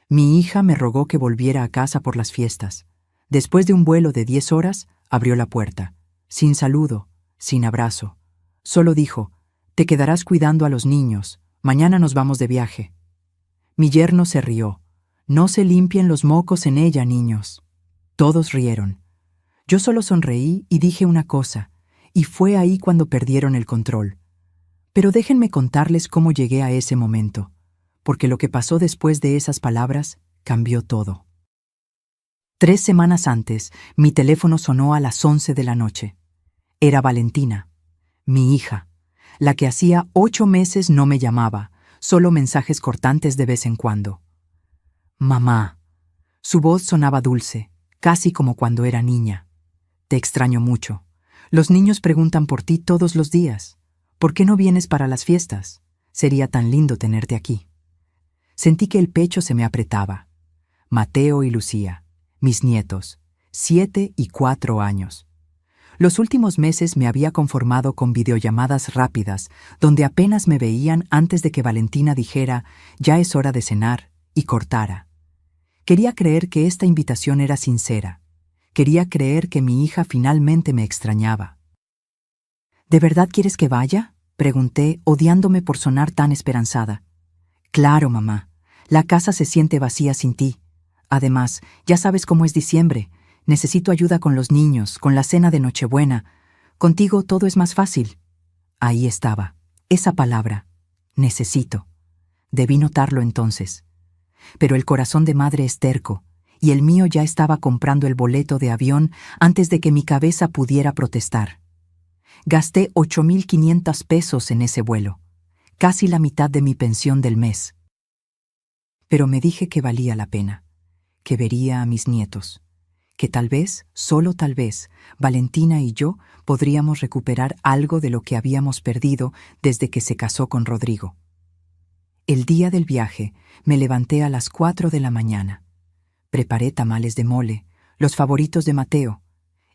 Mi hija me rogó que volviera a casa por las fiestas. Después de un vuelo de 10 horas, abrió la puerta, sin saludo, sin abrazo. Solo dijo: «Te quedarás cuidando a los niños, mañana nos vamos de viaje». Mi yerno se rió: «No se limpien los mocos en ella, niños». Todos rieron. Yo solo sonreí y dije una cosa, y fue ahí cuando perdieron el control. Pero déjenme contarles cómo llegué a ese momento, porque lo que pasó después de esas palabras cambió todo. 3 semanas antes, mi teléfono sonó a las 11 de la noche. Era Valentina, mi hija, la que hacía 8 meses no me llamaba, solo mensajes cortantes de vez en cuando. «Mamá». Su voz sonaba dulce, casi como cuando era niña. «Te extraño mucho. Los niños preguntan por ti todos los días. ¿Por qué no vienes para las fiestas? Sería tan lindo tenerte aquí». Sentí que el pecho se me apretaba. Mateo y Lucía, mis nietos, 7 y 4 años. Los últimos meses me había conformado con videollamadas rápidas, donde apenas me veían antes de que Valentina dijera: «Ya es hora de cenar», y cortara. Quería creer que esta invitación era sincera. Quería creer que mi hija finalmente me extrañaba. «¿De verdad quieres que vaya?», pregunté, odiándome por sonar tan esperanzada. «Claro, mamá. La casa se siente vacía sin ti. Además, ya sabes cómo es diciembre. Necesito ayuda con los niños, con la cena de Nochebuena. Contigo todo es más fácil». Ahí estaba, esa palabra: necesito. Debí notarlo entonces. Pero el corazón de madre es terco, y el mío ya estaba comprando el boleto de avión antes de que mi cabeza pudiera protestar. Gasté 8,500 pesos en ese vuelo, casi la mitad de mi pensión del mes. Pero me dije que valía la pena, que vería a mis nietos, que tal vez, solo tal vez, Valentina y yo podríamos recuperar algo de lo que habíamos perdido desde que se casó con Rodrigo. El día del viaje me levanté a las 4 de la mañana. Preparé tamales de mole, los favoritos de Mateo.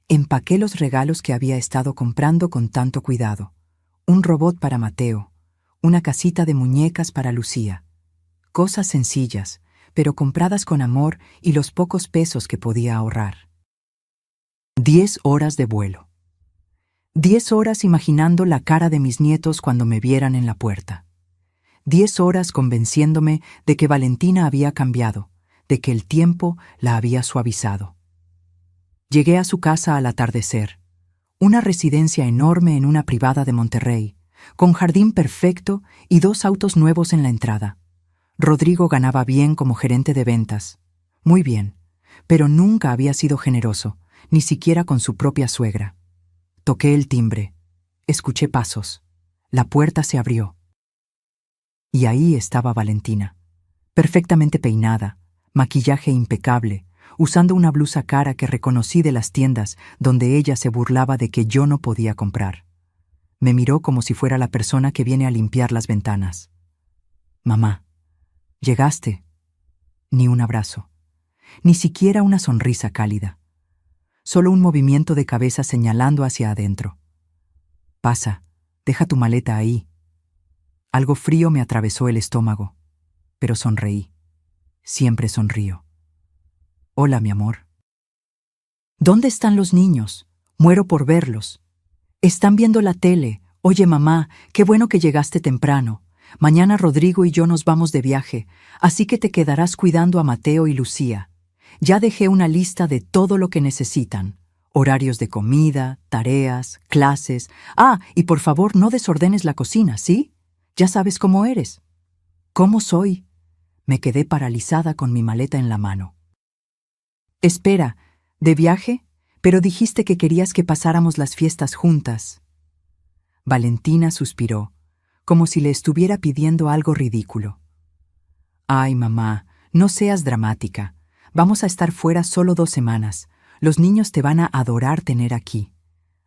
Empaqué los regalos que había estado comprando con tanto cuidado. Un robot para Mateo, una casita de muñecas para Lucía. Cosas sencillas, pero compradas con amor y los pocos pesos que podía ahorrar. 10 horas de vuelo. 10 horas imaginando la cara de mis nietos cuando me vieran en la puerta. 10 horas convenciéndome de que Valentina había cambiado, de que el tiempo la había suavizado. Llegué a su casa al atardecer, una residencia enorme en una privada de Monterrey, con jardín perfecto y 2 autos nuevos en la entrada. Rodrigo ganaba bien como gerente de ventas, muy bien, pero nunca había sido generoso, ni siquiera con su propia suegra. Toqué el timbre, escuché pasos, la puerta se abrió. Y ahí estaba Valentina, perfectamente peinada, maquillaje impecable, usando una blusa cara que reconocí de las tiendas donde ella se burlaba de que yo no podía comprar. Me miró como si fuera la persona que viene a limpiar las ventanas. «Mamá, llegaste». Ni un abrazo, ni siquiera una sonrisa cálida. Solo un movimiento de cabeza señalando hacia adentro. «Pasa, deja tu maleta ahí». Algo frío me atravesó el estómago, pero sonreí. Siempre sonrío. «Hola, mi amor». «¿Dónde están los niños? Muero por verlos». «Están viendo la tele. Oye, mamá, qué bueno que llegaste temprano. Mañana Rodrigo y yo nos vamos de viaje, así que te quedarás cuidando a Mateo y Lucía. Ya dejé una lista de todo lo que necesitan. Horarios de comida, tareas, clases. Ah, y por favor no desordenes la cocina, ¿sí? Ya sabes cómo eres». «¿Cómo soy?». Me quedé paralizada con mi maleta en la mano. «Espera, ¿de viaje? Pero dijiste que querías que pasáramos las fiestas juntas». Valentina suspiró, como si le estuviera pidiendo algo ridículo. «Ay, mamá, no seas dramática. Vamos a estar fuera solo 2 semanas. Los niños te van a adorar tener aquí.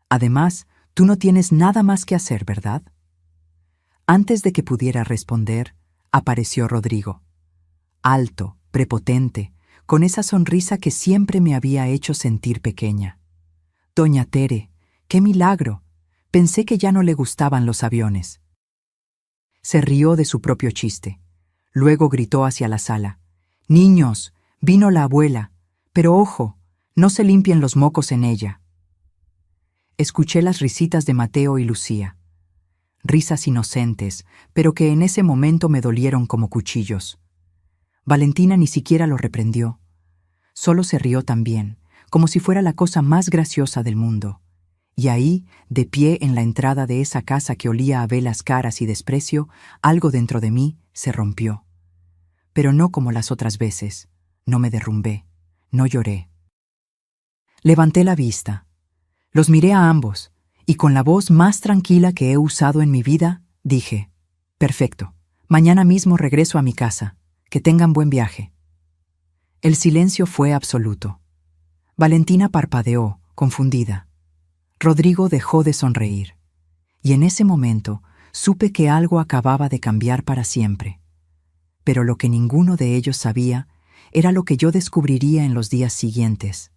Además, tú no tienes nada más que hacer, ¿verdad?». Antes de que pudiera responder, apareció Rodrigo. Alto, prepotente, con esa sonrisa que siempre me había hecho sentir pequeña. «Doña Tere, qué milagro. Pensé que ya no le gustaban los aviones». Se rió de su propio chiste. Luego gritó hacia la sala: Niños, vino la abuela, pero ojo, no se limpien los mocos en ella. Escuché las risitas de Mateo y Lucía. Risas inocentes, pero que en ese momento me dolieron como cuchillos. Valentina ni siquiera lo reprendió. Solo se rió también, como si fuera la cosa más graciosa del mundo. Y ahí, de pie en la entrada de esa casa que olía a velas caras y desprecio, algo dentro de mí se rompió. Pero no como las otras veces. No me derrumbé, no lloré. Levanté la vista. Los miré a ambos, y con la voz más tranquila que he usado en mi vida, dije: «Perfecto, mañana mismo regreso a mi casa. Que tengan buen viaje». El silencio fue absoluto. Valentina parpadeó, confundida. Rodrigo dejó de sonreír. Y en ese momento supe que algo acababa de cambiar para siempre. Pero lo que ninguno de ellos sabía era lo que yo descubriría en los días siguientes.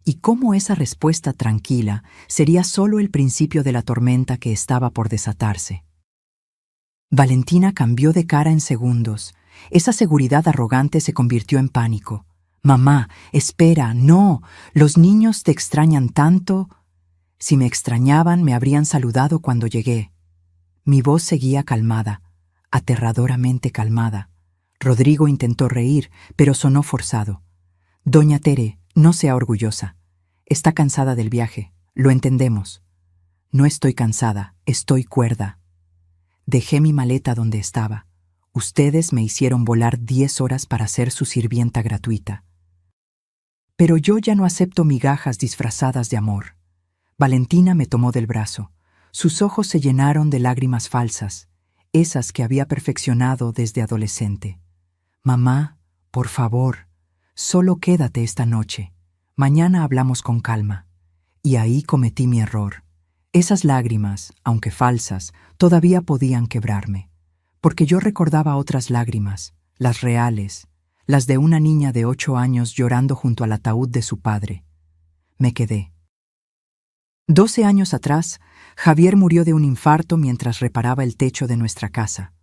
Y cómo esa respuesta tranquila sería solo el principio de la tormenta que estaba por desatarse. Valentina cambió de cara en segundos. Esa seguridad arrogante se convirtió en pánico. «Mamá, espera, no, los niños te extrañan tanto». Si me extrañaban, me habrían saludado cuando llegué. Mi voz seguía calmada, aterradoramente calmada. Rodrigo intentó reír, pero sonó forzado. «Doña Tere, no sea orgullosa. Está cansada del viaje, lo entendemos». «No estoy cansada, estoy cuerda. Dejé mi maleta donde estaba. Ustedes me hicieron volar 10 horas para ser su sirvienta gratuita. Pero yo ya no acepto migajas disfrazadas de amor». Valentina me tomó del brazo. Sus ojos se llenaron de lágrimas falsas, esas que había perfeccionado desde adolescente. «Mamá, por favor, solo quédate esta noche. Mañana hablamos con calma». Y ahí cometí mi error. Esas lágrimas, aunque falsas, todavía podían quebrarme, porque yo recordaba otras lágrimas, las reales, las de una niña de 8 años llorando junto al ataúd de su padre. Me quedé. 12 años atrás, Javier murió de un infarto mientras reparaba el techo de nuestra casa.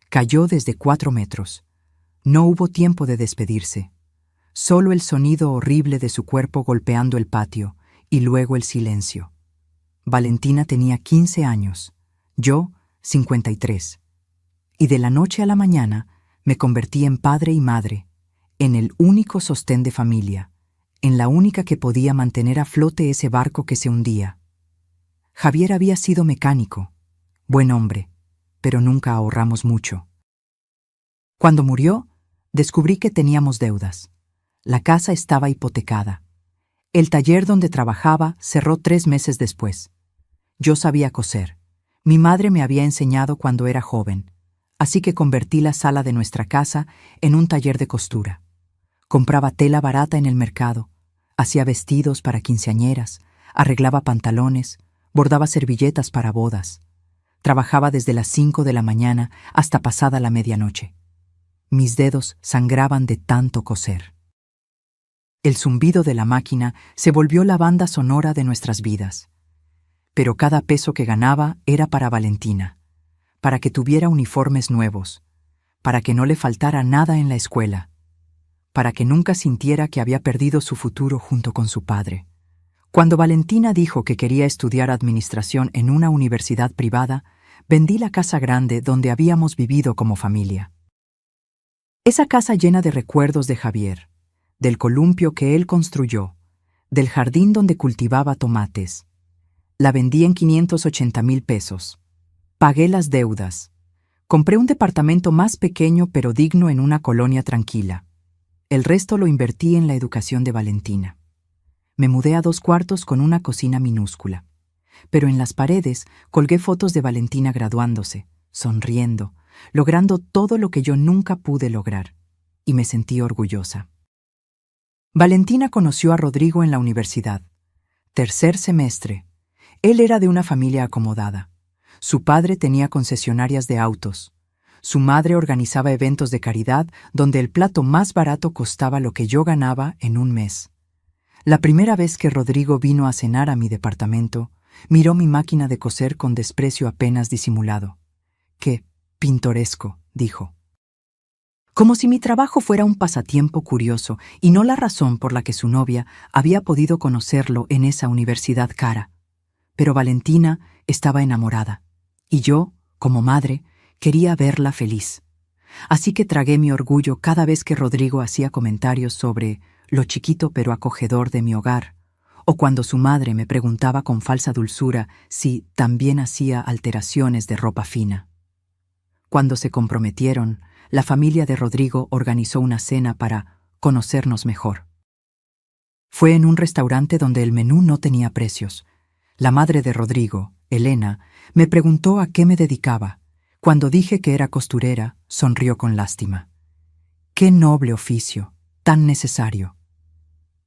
Cayó desde 4 metros. No hubo tiempo de despedirse. Solo el sonido horrible de su cuerpo golpeando el patio, y luego el silencio. Valentina tenía 15 años, yo 53. Y de la noche a la mañana me convertí en padre y madre, en el único sostén de familia, en la única que podía mantener a flote ese barco que se hundía. Javier había sido mecánico, buen hombre, pero nunca ahorramos mucho. Cuando murió, descubrí que teníamos deudas. La casa estaba hipotecada. El taller donde trabajaba cerró 3 meses después. Yo sabía coser. Mi madre me había enseñado cuando era joven, así que convertí la sala de nuestra casa en un taller de costura. Compraba tela barata en el mercado, hacía vestidos para quinceañeras, arreglaba pantalones, bordaba servilletas para bodas. Trabajaba desde las 5 de la mañana hasta pasada la medianoche. Mis dedos sangraban de tanto coser. El zumbido de la máquina se volvió la banda sonora de nuestras vidas. Pero cada peso que ganaba era para Valentina, para que tuviera uniformes nuevos, para que no le faltara nada en la escuela, para que nunca sintiera que había perdido su futuro junto con su padre. Cuando Valentina dijo que quería estudiar administración en una universidad privada, vendí la casa grande donde habíamos vivido como familia. Esa casa llena de recuerdos de Javier, del columpio que él construyó, del jardín donde cultivaba tomates. La vendí en 580,000 pesos. Pagué las deudas. Compré un departamento más pequeño pero digno en una colonia tranquila. El resto lo invertí en la educación de Valentina. Me mudé a 2 cuartos con una cocina minúscula. Pero en las paredes colgué fotos de Valentina graduándose, sonriendo, logrando todo lo que yo nunca pude lograr. Y me sentí orgullosa. Valentina conoció a Rodrigo en la universidad. 3er semestre. Él era de una familia acomodada. Su padre tenía concesionarias de autos. Su madre organizaba eventos de caridad donde el plato más barato costaba lo que yo ganaba en un mes. La primera vez que Rodrigo vino a cenar a mi departamento, miró mi máquina de coser con desprecio apenas disimulado. «Qué pintoresco», dijo. como si mi trabajo fuera un pasatiempo curioso y no la razón por la que su novia había podido conocerlo en esa universidad cara. Pero Valentina estaba enamorada, y yo, como madre, quería verla feliz. Así que tragué mi orgullo cada vez que Rodrigo hacía comentarios sobre lo chiquito pero acogedor de mi hogar, o cuando su madre me preguntaba con falsa dulzura si también hacía alteraciones de ropa fina. Cuando se comprometieron, la familia de Rodrigo organizó una cena para conocernos mejor. Fue en un restaurante donde el menú no tenía precios. La madre de Rodrigo, Elena, me preguntó a qué me dedicaba. Cuando dije que era costurera, sonrió con lástima. ¡Qué noble oficio! Tan necesario.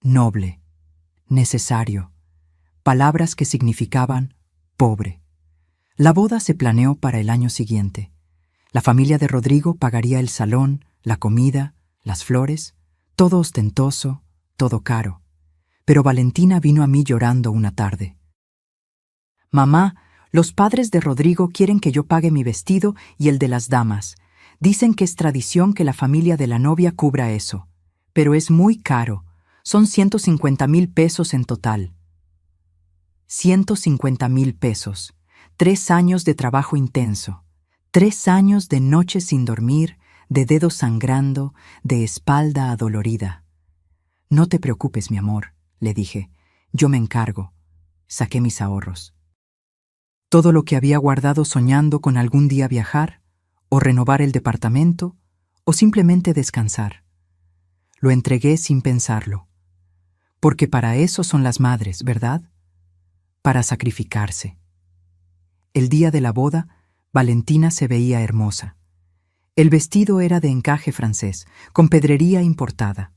Noble, necesario. Palabras que significaban pobre. La boda se planeó para el año siguiente. La familia de Rodrigo pagaría el salón, la comida, las flores, todo ostentoso, todo caro. Pero Valentina vino a mí llorando una tarde. «Mamá, los padres de Rodrigo quieren que yo pague mi vestido y el de las damas. Dicen que es tradición que la familia de la novia cubra eso. Pero es muy caro. Son 150,000 pesos en total». 150,000 pesos. 3 años de trabajo intenso. 3 años de noches sin dormir, de dedos sangrando, de espalda adolorida. «No te preocupes, mi amor», le dije. «Yo me encargo». Saqué mis ahorros. Todo lo que había guardado soñando con algún día viajar, o renovar el departamento, o simplemente descansar. Lo entregué sin pensarlo. Porque para eso son las madres, ¿verdad? Para sacrificarse. El día de la boda, Valentina se veía hermosa. El vestido era de encaje francés, con pedrería importada.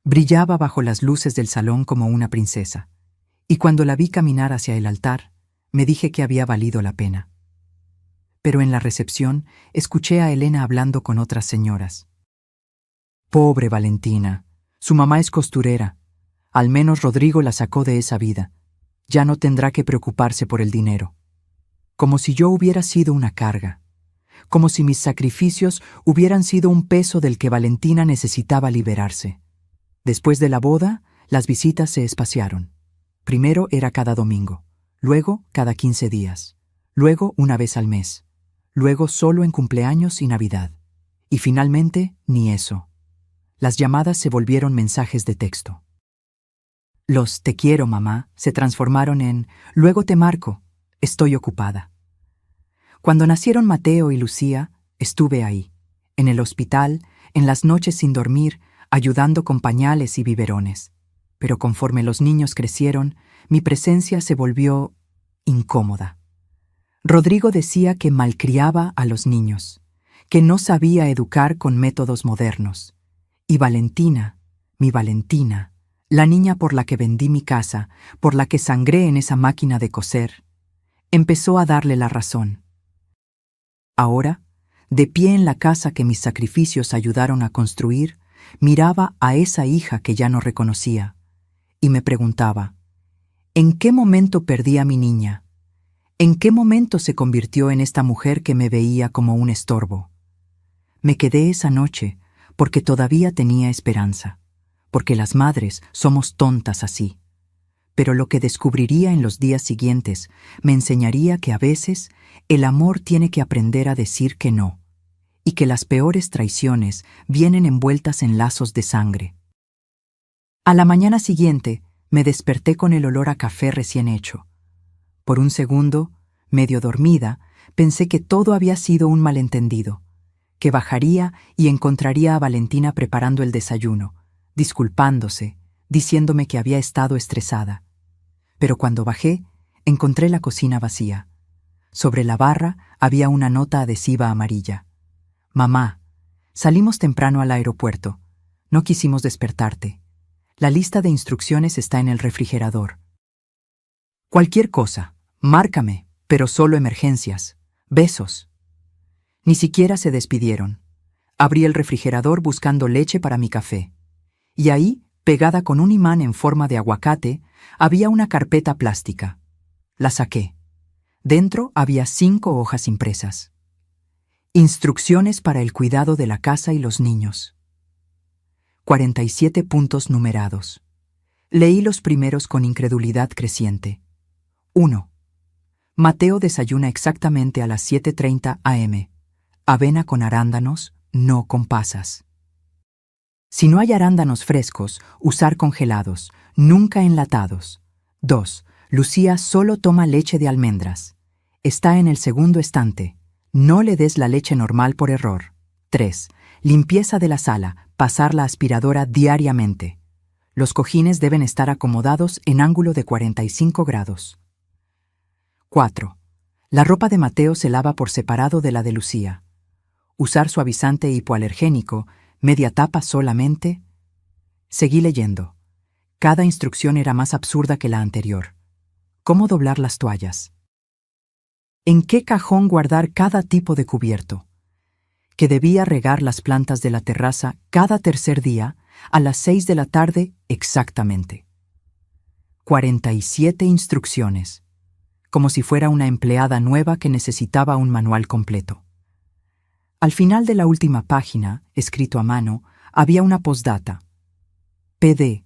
Brillaba bajo las luces del salón como una princesa. Y cuando la vi caminar hacia el altar, me dije que había valido la pena. Pero en la recepción escuché a Elena hablando con otras señoras. «Pobre Valentina, su mamá es costurera. Al menos Rodrigo la sacó de esa vida. Ya no tendrá que preocuparse por el dinero». Como si yo hubiera sido una carga. Como si mis sacrificios hubieran sido un peso del que Valentina necesitaba liberarse. Después de la boda, las visitas se espaciaron. Primero era cada domingo, luego cada 15 días, luego una vez al mes, luego solo en cumpleaños y Navidad. Y finalmente, ni eso. Las llamadas se volvieron mensajes de texto. Los «te quiero, mamá» se transformaron en «luego te marco, estoy ocupada». Cuando nacieron Mateo y Lucía, estuve ahí, en el hospital, en las noches sin dormir, ayudando con pañales y biberones. Pero conforme los niños crecieron, mi presencia se volvió incómoda. Rodrigo decía que malcriaba a los niños, que no sabía educar con métodos modernos. Y Valentina, mi Valentina, la niña por la que vendí mi casa, por la que sangré en esa máquina de coser, empezó a darle la razón. Ahora, de pie en la casa que mis sacrificios ayudaron a construir, miraba a esa hija que ya no reconocía, y me preguntaba, ¿en qué momento perdí a mi niña? ¿En qué momento se convirtió en esta mujer que me veía como un estorbo? Me quedé esa noche porque todavía tenía esperanza, porque las madres somos tontas así. Pero lo que descubriría en los días siguientes me enseñaría que a veces el amor tiene que aprender a decir que no, y que las peores traiciones vienen envueltas en lazos de sangre. A la mañana siguiente me desperté con el olor a café recién hecho. Por un segundo, medio dormida, pensé que todo había sido un malentendido, que bajaría y encontraría a Valentina preparando el desayuno, disculpándose, diciéndome que había estado estresada. Pero cuando bajé, encontré la cocina vacía. Sobre la barra había una nota adhesiva amarilla. «Mamá, salimos temprano al aeropuerto. No quisimos despertarte. La lista de instrucciones está en el refrigerador. Cualquier cosa, márcame, pero solo emergencias. Besos». Ni siquiera se despidieron. Abrí el refrigerador buscando leche para mi café. Y ahí, pegada con un imán en forma de aguacate, había una carpeta plástica. La saqué. Dentro había 5 hojas impresas. Instrucciones para el cuidado de la casa y los niños. 47 puntos numerados. Leí los primeros con incredulidad creciente. 1. Mateo desayuna exactamente a las 7:30 am. Avena con arándanos, no con pasas. Si no hay arándanos frescos, usar congelados, nunca enlatados. 2. Lucía solo toma leche de almendras. Está en el segundo estante. No le des la leche normal por error. 3. Limpieza de la sala, pasar la aspiradora diariamente. Los cojines deben estar acomodados en ángulo de 45 grados. 4. La ropa de Mateo se lava por separado de la de Lucía. Usar suavizante hipoalergénico, media tapa solamente. Seguí leyendo. Cada instrucción era más absurda que la anterior. ¿Cómo doblar las toallas? ¿En qué cajón guardar cada tipo de cubierto? Que debía regar las plantas de la terraza cada tercer día a las 6 de la tarde exactamente. 47 instrucciones, como si fuera una empleada nueva que necesitaba un manual completo. Al final de la última página, escrito a mano, había una postdata. PD.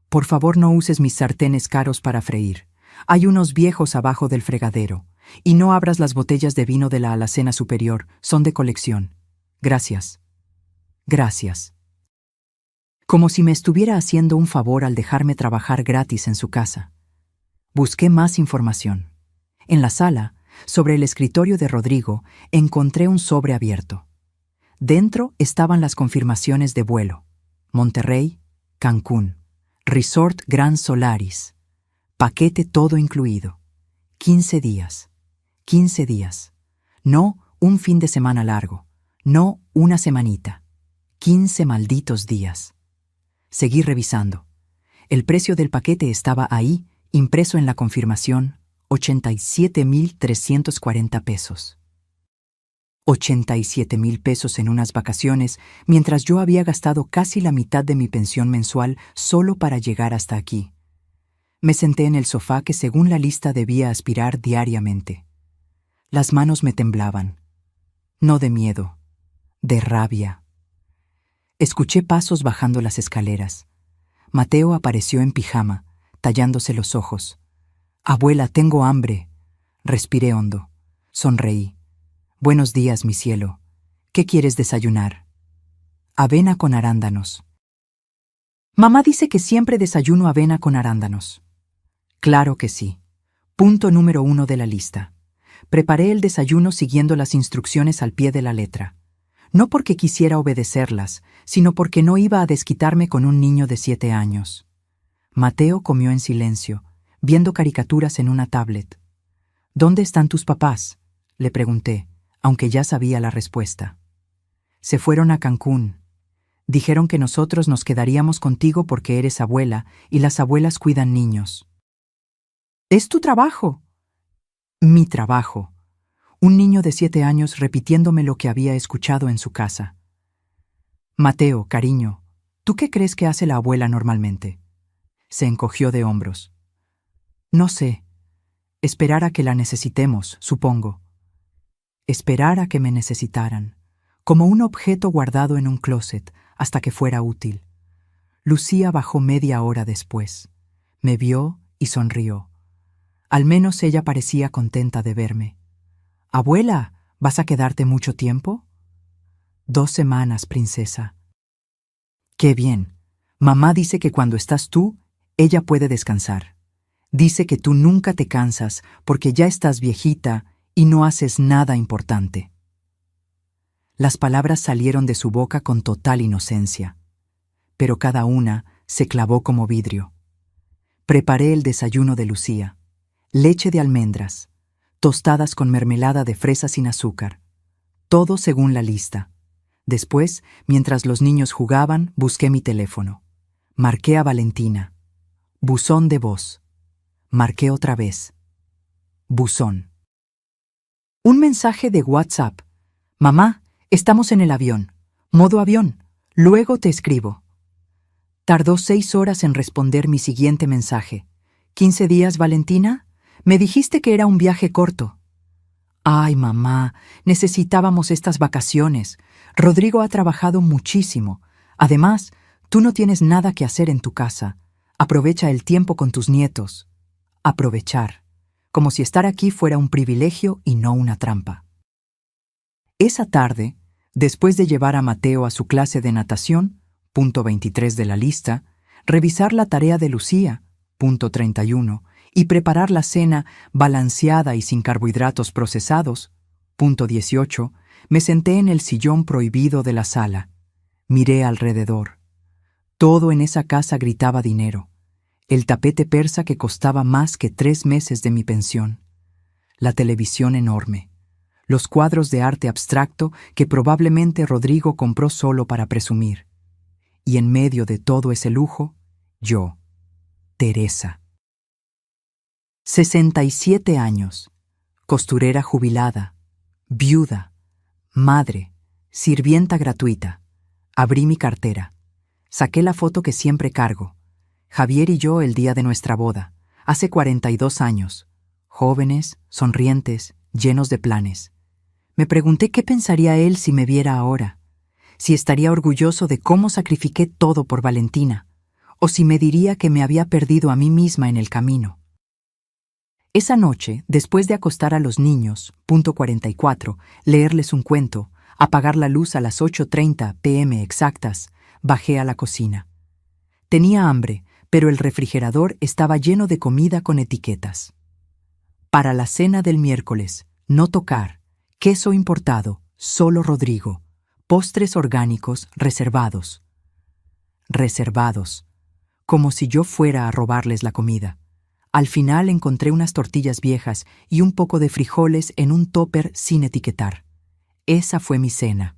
Por favor no uses mis sartenes caros para freír. Hay unos viejos abajo del fregadero. Y no abras las botellas de vino de la alacena superior, son de colección. Gracias. Gracias. Como si me estuviera haciendo un favor al dejarme trabajar gratis en su casa. Busqué más información. En la sala, sobre el escritorio de Rodrigo, encontré un sobre abierto. Dentro estaban las confirmaciones de vuelo. Monterrey, Cancún, Resort Gran Solaris. Paquete todo incluido. 15 días. 15 días. No un fin de semana largo. No una semanita. 15 malditos días. Seguí revisando. El precio del paquete estaba ahí, impreso en la confirmación, 87,340 pesos. 87,000 pesos en unas vacaciones, mientras yo había gastado casi la mitad de mi pensión mensual solo para llegar hasta aquí. Me senté en el sofá que según la lista debía aspirar diariamente. Las manos me temblaban. No de miedo, de rabia. Escuché pasos bajando las escaleras. Mateo apareció en pijama, tallándose los ojos. «Abuela, tengo hambre». Respiré hondo. Sonreí. «Buenos días, mi cielo. ¿Qué quieres desayunar?» «Avena con arándanos». Mamá dice que siempre desayuno avena con arándanos. Claro que sí. Punto número 1 de la lista. Preparé el desayuno siguiendo las instrucciones al pie de la letra. No porque quisiera obedecerlas, sino porque no iba a desquitarme con un niño de 7 años. Mateo comió en silencio, viendo caricaturas en una tablet. «¿Dónde están tus papás?», le pregunté, aunque ya sabía la respuesta. «Se fueron a Cancún. Dijeron que nosotros nos quedaríamos contigo porque eres abuela y las abuelas cuidan niños». «Es tu trabajo». «Mi trabajo». Un niño de 7 años repitiéndome lo que había escuchado en su casa. «Mateo, cariño, ¿tú qué crees que hace la abuela normalmente?» Se encogió de hombros. «No sé. Esperar a que la necesitemos, supongo». Esperar a que me necesitaran, como un objeto guardado en un closet hasta que fuera útil. Lucía bajó media hora después. Me vio y sonrió. Al menos ella parecía contenta de verme. «Abuela, ¿vas a quedarte mucho tiempo?» «2 semanas, princesa». «Qué bien. Mamá dice que cuando estás tú, ella puede descansar. Dice que tú nunca te cansas porque ya estás viejita y no haces nada importante». Las palabras salieron de su boca con total inocencia, pero cada una se clavó como vidrio. Preparé el desayuno de Lucía. Leche de almendras, tostadas con mermelada de fresa sin azúcar. Todo según la lista. Después, mientras los niños jugaban, busqué mi teléfono. Marqué a Valentina. Buzón de voz. Marqué otra vez. Buzón. Un mensaje de WhatsApp. «Mamá, estamos en el avión. Modo avión. Luego te escribo». Tardó 6 horas en responder mi siguiente mensaje. «¿15 días, Valentina? Me dijiste que era un viaje corto». Ay, mamá, necesitábamos estas vacaciones. Rodrigo ha trabajado muchísimo. Además, tú no tienes nada que hacer en tu casa. Aprovecha el tiempo con tus nietos. Aprovechar. Como si estar aquí fuera un privilegio y no una trampa. Esa tarde, después de llevar a Mateo a su clase de natación, punto 23 de la lista, revisar la tarea de Lucía, punto 31, y preparar la cena balanceada y sin carbohidratos procesados, punto 18, me senté en el sillón prohibido de la sala. Miré alrededor. Todo en esa casa gritaba dinero. El tapete persa que costaba más que 3 meses de mi pensión. La televisión enorme. Los cuadros de arte abstracto que probablemente Rodrigo compró solo para presumir. Y en medio de todo ese lujo, yo, Teresa. 67 años, costurera jubilada, viuda, madre, sirvienta gratuita. Abrí mi cartera. Saqué la foto que siempre cargo. Javier y yo el día de nuestra boda, hace 42 años. Jóvenes, sonrientes, llenos de planes. Me pregunté qué pensaría él si me viera ahora. Si estaría orgulloso de cómo sacrifiqué todo por Valentina, o si me diría que me había perdido a mí misma en el camino. Esa noche, después de acostar a los niños, punto 44, leerles un cuento, apagar la luz a las 8:30 p.m. exactas, bajé a la cocina. Tenía hambre, pero el refrigerador estaba lleno de comida con etiquetas. Para la cena del miércoles, no tocar, queso importado, solo Rodrigo, postres orgánicos reservados. Reservados, como si yo fuera a robarles la comida. Al final encontré unas tortillas viejas y un poco de frijoles en un tupper sin etiquetar. Esa fue mi cena.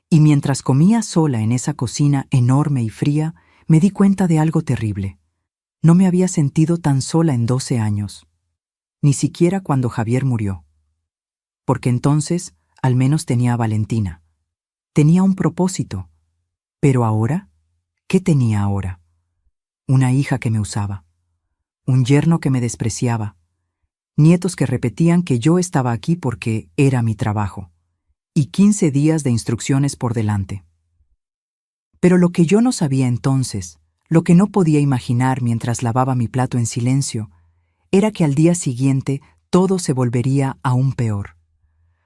Y mientras comía sola en esa cocina enorme y fría, me di cuenta de algo terrible. No me había sentido tan sola en 12 años. Ni siquiera cuando Javier murió. Porque entonces, al menos tenía a Valentina. Tenía un propósito. Pero ahora, ¿qué tenía ahora? Una hija que me usaba. Un yerno que me despreciaba, nietos que repetían que yo estaba aquí porque era mi trabajo, y 15 días de instrucciones por delante. Pero lo que yo no sabía entonces, lo que no podía imaginar mientras lavaba mi plato en silencio, era que al día siguiente todo se volvería aún peor.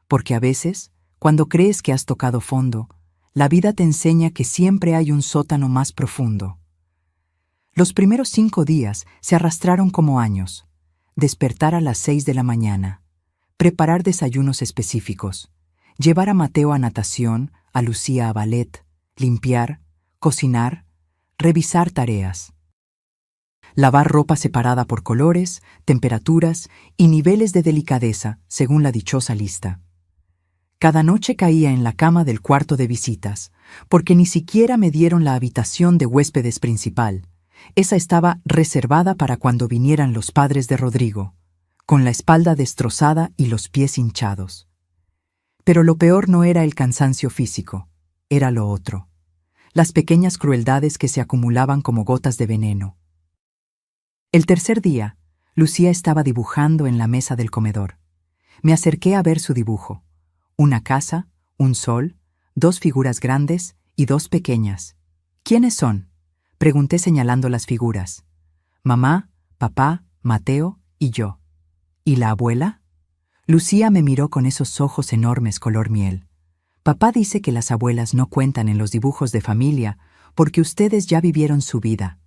Porque a veces, cuando crees que has tocado fondo, la vida te enseña que siempre hay un sótano más profundo. Los primeros 5 días se arrastraron como años. Despertar a las 6 de la mañana, preparar desayunos específicos, llevar a Mateo a natación, a Lucía a ballet, limpiar, cocinar, revisar tareas. Lavar ropa separada por colores, temperaturas y niveles de delicadeza, según la dichosa lista. Cada noche caía en la cama del cuarto de visitas, porque ni siquiera me dieron la habitación de huéspedes principal. Esa estaba reservada para cuando vinieran los padres de Rodrigo, con la espalda destrozada y los pies hinchados. Pero lo peor no era el cansancio físico, era lo otro. Las pequeñas crueldades que se acumulaban como gotas de veneno. El tercer día, Lucía estaba dibujando en la mesa del comedor. Me acerqué a ver su dibujo. Una casa, un sol, 2 figuras grandes y 2 pequeñas. ¿Quiénes son?, pregunté señalando las figuras. Mamá, papá, Mateo y yo. ¿Y la abuela? Lucía me miró con esos ojos enormes color miel. Papá dice que las abuelas no cuentan en los dibujos de familia porque ustedes ya vivieron su vida.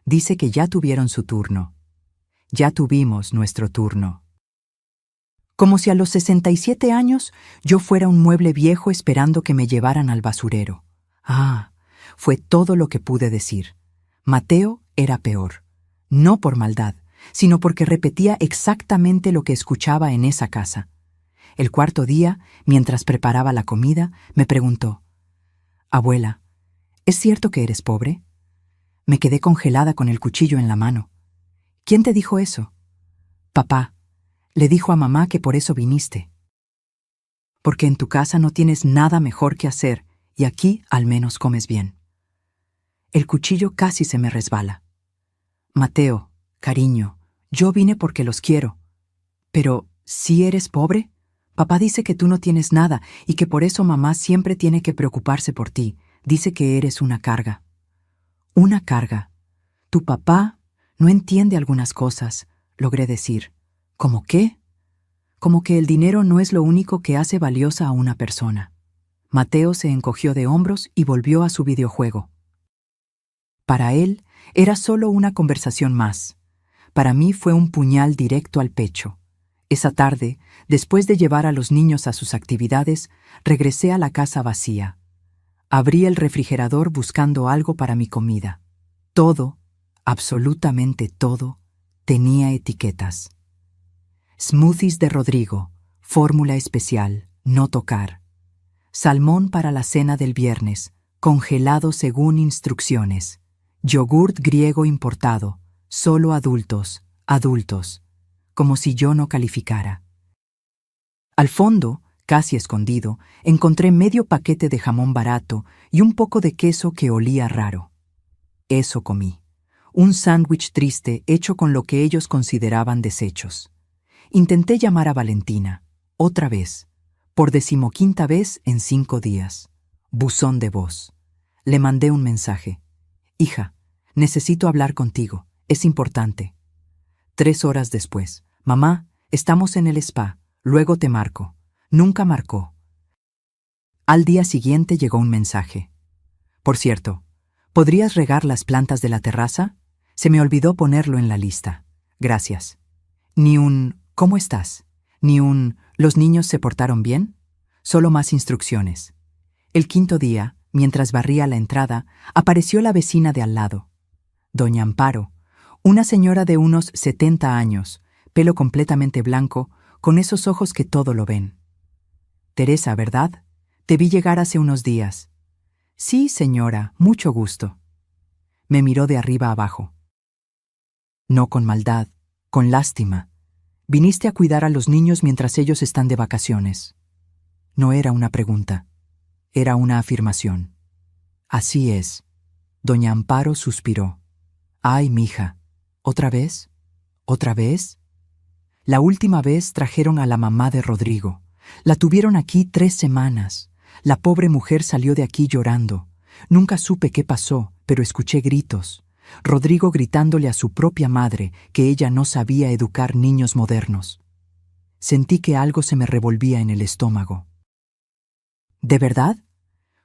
Dice que ya tuvieron su turno. Ya tuvimos nuestro turno. Como si a los 67 años yo fuera un mueble viejo esperando que me llevaran al basurero. Ah, fue todo lo que pude decir. Mateo era peor. No por maldad, sino porque repetía exactamente lo que escuchaba en esa casa. El cuarto día, mientras preparaba la comida, me preguntó: «Abuela, ¿es cierto que eres pobre?» Me quedé congelada con el cuchillo en la mano. «¿Quién te dijo eso?» «Papá. Le dijo a mamá que por eso viniste. Porque en tu casa no tienes nada mejor que hacer y aquí al menos comes bien». El cuchillo casi se me resbala. «Mateo, cariño, yo vine porque los quiero. Pero ¿Sí eres pobre? Papá dice que tú no tienes nada y que por eso mamá siempre tiene que preocuparse por ti. Dice que eres una carga. Una carga. Tu papá no entiende algunas cosas, logré decir. ¿Cómo qué? Como que el dinero no es lo único que hace valiosa a una persona. Mateo se encogió de hombros y volvió a su videojuego. Para él, era solo una conversación más. Para mí fue un puñal directo al pecho. Esa tarde, después de llevar a los niños a sus actividades, regresé a la casa vacía. Abrí el refrigerador buscando algo para mi comida. Todo, absolutamente todo, tenía etiquetas. Smoothies de Rodrigo, fórmula especial, no tocar. Salmón para la cena del viernes, congelado según instrucciones. Yogurt griego importado, solo adultos, adultos. Como si yo no calificara. Al fondo, casi escondido, encontré medio paquete de jamón barato y un poco de queso que olía raro. Eso comí. Un sándwich triste hecho con lo que ellos consideraban desechos. Intenté llamar a Valentina, otra vez, por 15ª vez en 5 días. Buzón de voz. Le mandé un mensaje. Hija, necesito hablar contigo, es importante. 3 horas después. Mamá, estamos en el spa, luego te marco. Nunca marcó. Al día siguiente llegó un mensaje. Por cierto, ¿podrías regar las plantas de la terraza? Se me olvidó ponerlo en la lista. Gracias. Ni un ¿cómo estás? Ni un ¿los niños se portaron bien? Solo más instrucciones. El 5.º día, mientras barría la entrada, apareció la vecina de al lado. Doña Amparo, una señora de unos 70 años, pelo completamente blanco, con esos ojos que todo lo ven. Teresa, ¿verdad? Te vi llegar hace unos días. Sí, señora, mucho gusto. Me miró de arriba abajo. No con maldad, con lástima. Viniste a cuidar a los niños mientras ellos están de vacaciones. No era una pregunta, era una afirmación. Así es. Doña Amparo suspiró. Ay, mija, ¿otra vez? ¿Otra vez? La última vez trajeron a la mamá de Rodrigo. La tuvieron aquí 3 semanas. La pobre mujer salió de aquí llorando. Nunca supe qué pasó, pero escuché gritos. Rodrigo gritándole a su propia madre que ella no sabía educar niños modernos. Sentí que algo se me revolvía en el estómago. ¿De verdad?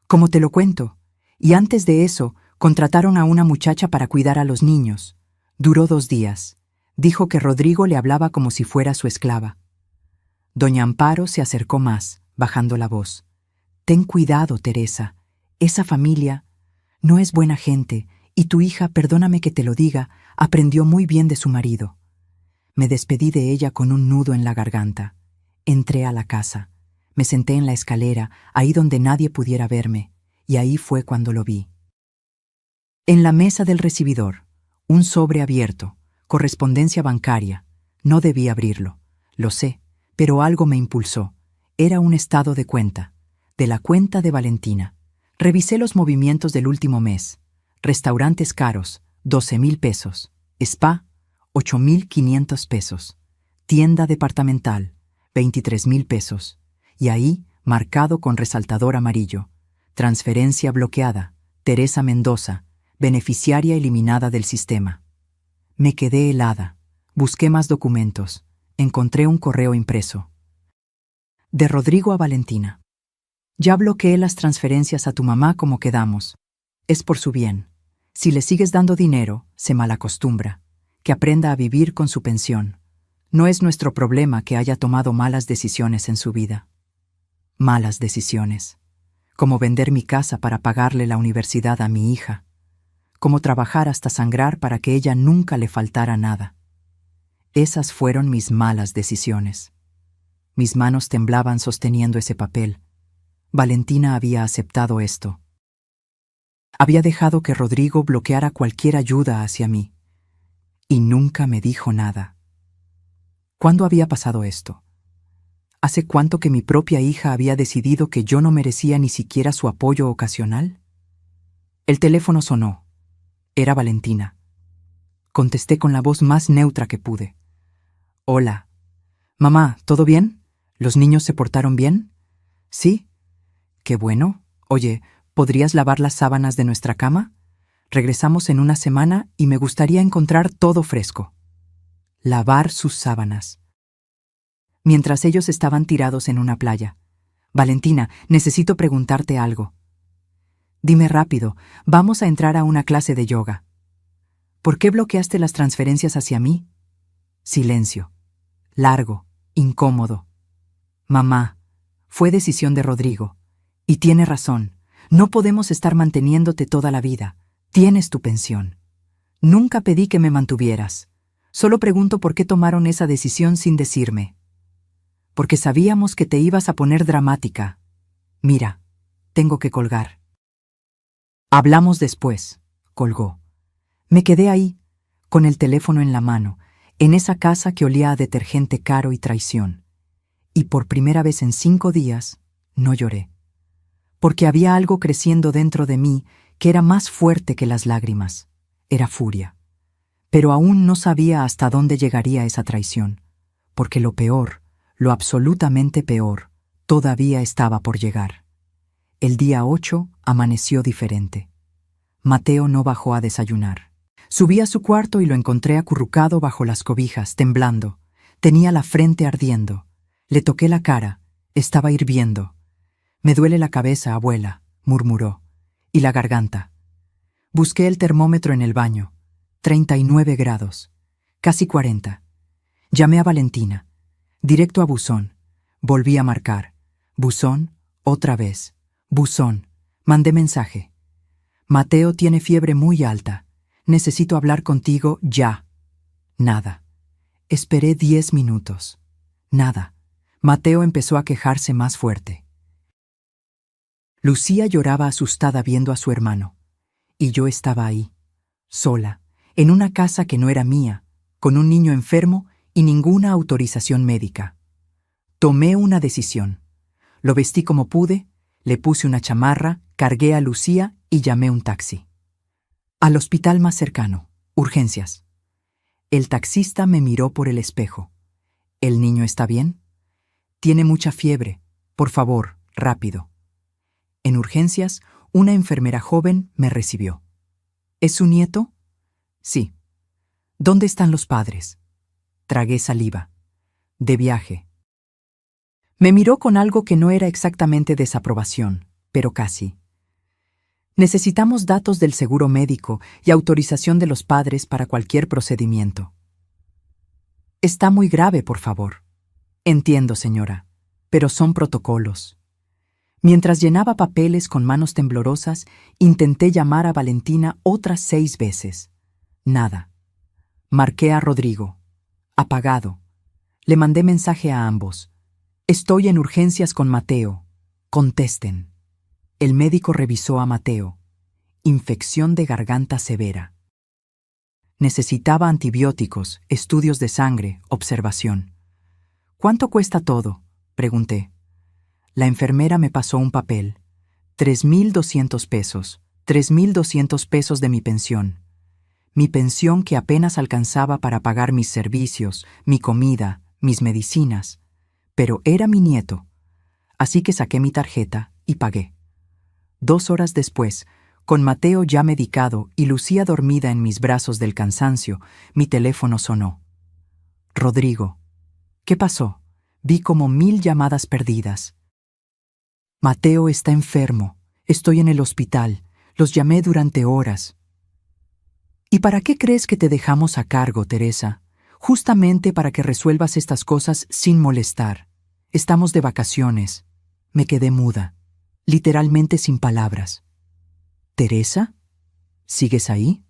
Como te lo cuento. Y antes de eso, contrataron a una muchacha para cuidar a los niños. Duró 2 días. Dijo que Rodrigo le hablaba como si fuera su esclava. Doña Amparo se acercó más, bajando la voz. Ten cuidado, Teresa. Esa familia no es buena gente, y tu hija, perdóname que te lo diga, aprendió muy bien de su marido. Me despedí de ella con un nudo en la garganta. Entré a la casa. Me senté en la escalera, ahí donde nadie pudiera verme, y ahí fue cuando lo vi. En la mesa del recibidor, un sobre abierto, correspondencia bancaria. No debí abrirlo, lo sé, pero algo me impulsó. Era un estado de cuenta, de la cuenta de Valentina. Revisé los movimientos del último mes. Restaurantes caros, 12,000 pesos. Spa, 8,500 pesos. Tienda departamental, 23,000 pesos. Y ahí, marcado con resaltador amarillo. Transferencia bloqueada. Teresa Mendoza, beneficiaria eliminada del sistema. Me quedé helada. Busqué más documentos. Encontré un correo impreso. De Rodrigo a Valentina. Ya bloqueé las transferencias a tu mamá como quedamos. Es por su bien. Si le sigues dando dinero, se malacostumbra. Que aprenda a vivir con su pensión. No es nuestro problema que haya tomado malas decisiones en su vida. Malas decisiones. Como vender mi casa para pagarle la universidad a mi hija. Como trabajar hasta sangrar para que ella nunca le faltara nada. Esas fueron mis malas decisiones. Mis manos temblaban sosteniendo ese papel. Valentina había aceptado esto. Había dejado que Rodrigo bloqueara cualquier ayuda hacia mí. Y nunca me dijo nada. ¿Cuándo había pasado esto? ¿Hace cuánto que mi propia hija había decidido que yo no merecía ni siquiera su apoyo ocasional? El teléfono sonó. Era Valentina. Contesté con la voz más neutra que pude. Hola. Mamá, ¿todo bien? ¿Los niños se portaron bien? Sí. Qué bueno. Oye, ¿podrías lavar las sábanas de nuestra cama? Regresamos en una semana y me gustaría encontrar todo fresco. Lavar sus sábanas. Mientras ellos estaban tirados en una playa. Valentina, necesito preguntarte algo. Dime rápido, vamos a entrar a una clase de yoga. ¿Por qué bloqueaste las transferencias hacia mí? Silencio. Largo, incómodo. Mamá, fue decisión de Rodrigo. Y tiene razón. No podemos estar manteniéndote toda la vida. Tienes tu pensión. Nunca pedí que me mantuvieras. Solo pregunto por qué tomaron esa decisión sin decirme. Porque sabíamos que te ibas a poner dramática. Mira, tengo que colgar. Hablamos después, colgó. Me quedé ahí, con el teléfono en la mano, en esa casa que olía a detergente caro y traición. Y por primera vez en 5 días, no lloré. Porque había algo creciendo dentro de mí que era más fuerte que las lágrimas. Era furia. Pero aún no sabía hasta dónde llegaría esa traición, porque lo peor, lo absolutamente peor, todavía estaba por llegar. El día 8 amaneció diferente. Mateo no bajó a desayunar. Subí a su cuarto y lo encontré acurrucado bajo las cobijas, temblando. Tenía la frente ardiendo. Le toqué la cara. Estaba hirviendo. Me duele la cabeza, abuela, murmuró. Y la garganta. Busqué el termómetro en el baño. 39 grados. Casi 40. Llamé a Valentina. Directo a buzón. Volví a marcar. Buzón, otra vez. Buzón. Mandé mensaje. Mateo tiene fiebre muy alta. Necesito hablar contigo ya. Nada. Esperé 10 minutos. Nada. Mateo empezó a quejarse más fuerte. Lucía lloraba asustada viendo a su hermano. Y yo estaba ahí, sola, en una casa que no era mía, con un niño enfermo y ninguna autorización médica. Tomé una decisión. Lo vestí como pude, le puse una chamarra, cargué a Lucía y llamé un taxi. Al hospital más cercano, urgencias. El taxista me miró por el espejo. ¿El niño está bien? Tiene mucha fiebre. Por favor, rápido. En urgencias, una enfermera joven me recibió. ¿Es su nieto? Sí. ¿Dónde están los padres? Tragué saliva. De viaje. Me miró con algo que no era exactamente desaprobación, pero casi. Necesitamos datos del seguro médico y autorización de los padres para cualquier procedimiento. Está muy grave, por favor. Entiendo, señora, pero son protocolos. Mientras llenaba papeles con manos temblorosas, intenté llamar a Valentina otras 6 veces. Nada. Marqué a Rodrigo. Apagado. Le mandé mensaje a ambos. Estoy en urgencias con Mateo. Contesten. El médico revisó a Mateo. Infección de garganta severa. Necesitaba antibióticos, estudios de sangre, observación. ¿Cuánto cuesta todo?, pregunté. La enfermera me pasó un papel. 3.200 pesos. 3.200 pesos de mi pensión. Mi pensión que apenas alcanzaba para pagar mis servicios, mi comida, mis medicinas. Pero era mi nieto. Así que saqué mi tarjeta y pagué. 2 horas después, con Mateo ya medicado y Lucía dormida en mis brazos del cansancio, mi teléfono sonó. Rodrigo. ¿Qué pasó? Vi como 1000 llamadas perdidas. Mateo está enfermo. Estoy en el hospital. Los llamé durante horas. ¿Y para qué crees que te dejamos a cargo, Teresa? Justamente para que resuelvas estas cosas sin molestar. Estamos de vacaciones. Me quedé muda, literalmente sin palabras. ¿Teresa? ¿Sigues ahí?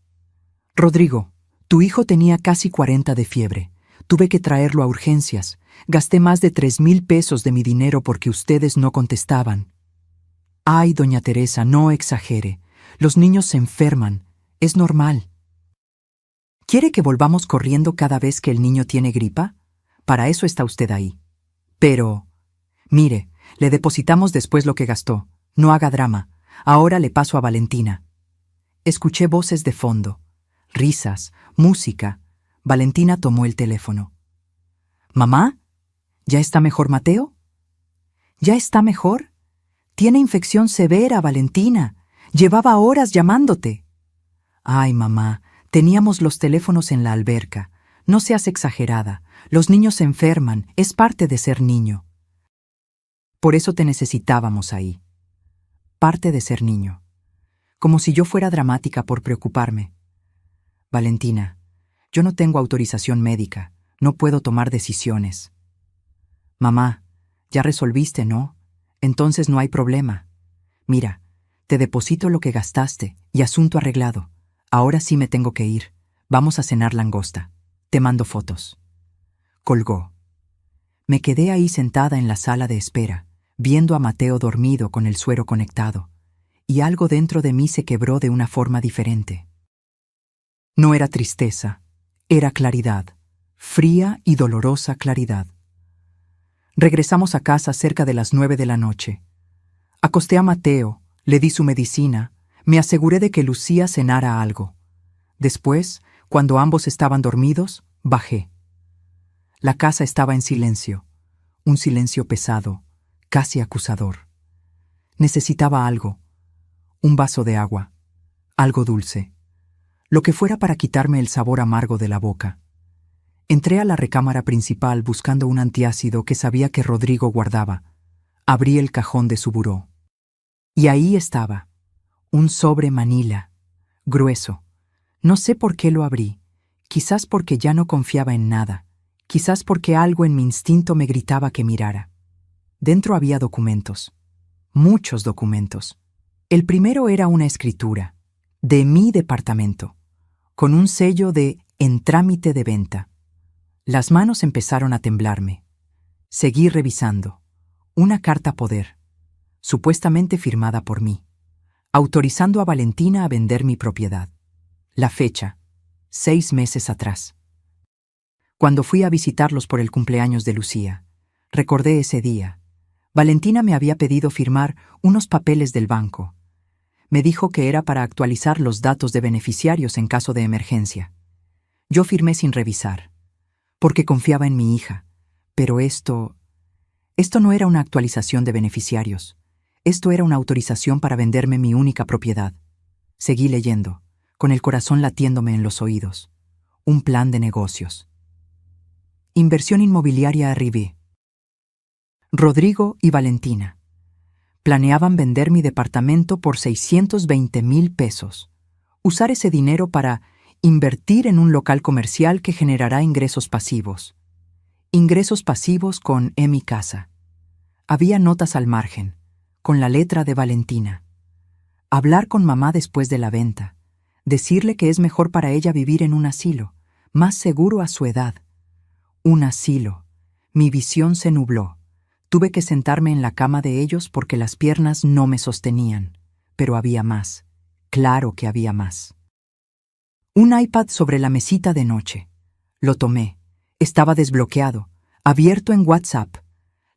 Rodrigo, tu hijo tenía casi 40 de fiebre. Tuve que traerlo a urgencias. Gasté más de 3.000 pesos de mi dinero porque ustedes no contestaban. Ay, doña Teresa, no exagere. Los niños se enferman. Es normal. ¿Quiere que volvamos corriendo cada vez que el niño tiene gripa? Para eso está usted ahí. Pero, mire, le depositamos después lo que gastó. No haga drama. Ahora le paso a Valentina. Escuché voces de fondo. Risas, música. Valentina tomó el teléfono. ¿Mamá? ¿Ya está mejor, Mateo? ¿Ya está mejor? Tiene infección severa, Valentina. Llevaba horas llamándote. Ay, mamá, teníamos los teléfonos en la alberca. No seas exagerada. Los niños se enferman. Es parte de ser niño. Por eso te necesitábamos ahí. Parte de ser niño. Como si yo fuera dramática por preocuparme. Valentina, yo no tengo autorización médica. No puedo tomar decisiones. Mamá, ya resolviste, ¿no? Entonces no hay problema. Mira, te deposito lo que gastaste y asunto arreglado. Ahora sí me tengo que ir. Vamos a cenar langosta. Te mando fotos. Colgó. Me quedé ahí sentada en la sala de espera, viendo a Mateo dormido con el suero conectado, y algo dentro de mí se quebró de una forma diferente. No era tristeza, era claridad, fría y dolorosa claridad. Regresamos a casa cerca de las 9 de la noche. Acosté a Mateo, le di su medicina, me aseguré de que Lucía cenara algo. Después, cuando ambos estaban dormidos, bajé. La casa estaba en silencio, un silencio pesado, casi acusador. Necesitaba algo, un vaso de agua, algo dulce, lo que fuera para quitarme el sabor amargo de la boca. Entré a la recámara principal buscando un antiácido que sabía que Rodrigo guardaba. Abrí el cajón de su buró. Y ahí estaba, un sobre Manila, grueso. No sé por qué lo abrí, quizás porque ya no confiaba en nada, quizás porque algo en mi instinto me gritaba que mirara. Dentro había documentos, muchos documentos. El primero era una escritura, de mi departamento, con un sello de «En trámite de venta». Las manos empezaron a temblarme. Seguí revisando. Una carta poder, supuestamente firmada por mí, autorizando a Valentina a vender mi propiedad. La fecha, 6 meses atrás. Cuando fui a visitarlos por el cumpleaños de Lucía, recordé ese día. Valentina me había pedido firmar unos papeles del banco. Me dijo que era para actualizar los datos de beneficiarios en caso de emergencia. Yo firmé sin revisar, porque confiaba en mi hija. Pero esto no era una actualización de beneficiarios. Esto era una autorización para venderme mi única propiedad. Seguí leyendo, con el corazón latiéndome en los oídos. Un plan de negocios. Inversión inmobiliaria Arribí. Rodrigo y Valentina planeaban vender mi departamento por 620,000 pesos. Usar ese dinero para invertir en un local comercial que generará ingresos pasivos. Ingresos pasivos con mi casa. Había notas al margen, con la letra de Valentina. Hablar con mamá después de la venta. Decirle que es mejor para ella vivir en un asilo, más seguro a su edad. Un asilo. Mi visión se nubló. Tuve que sentarme en la cama de ellos porque las piernas no me sostenían. Pero había más. Claro que había más. Un iPad sobre la mesita de noche. Lo tomé. Estaba desbloqueado, abierto en WhatsApp.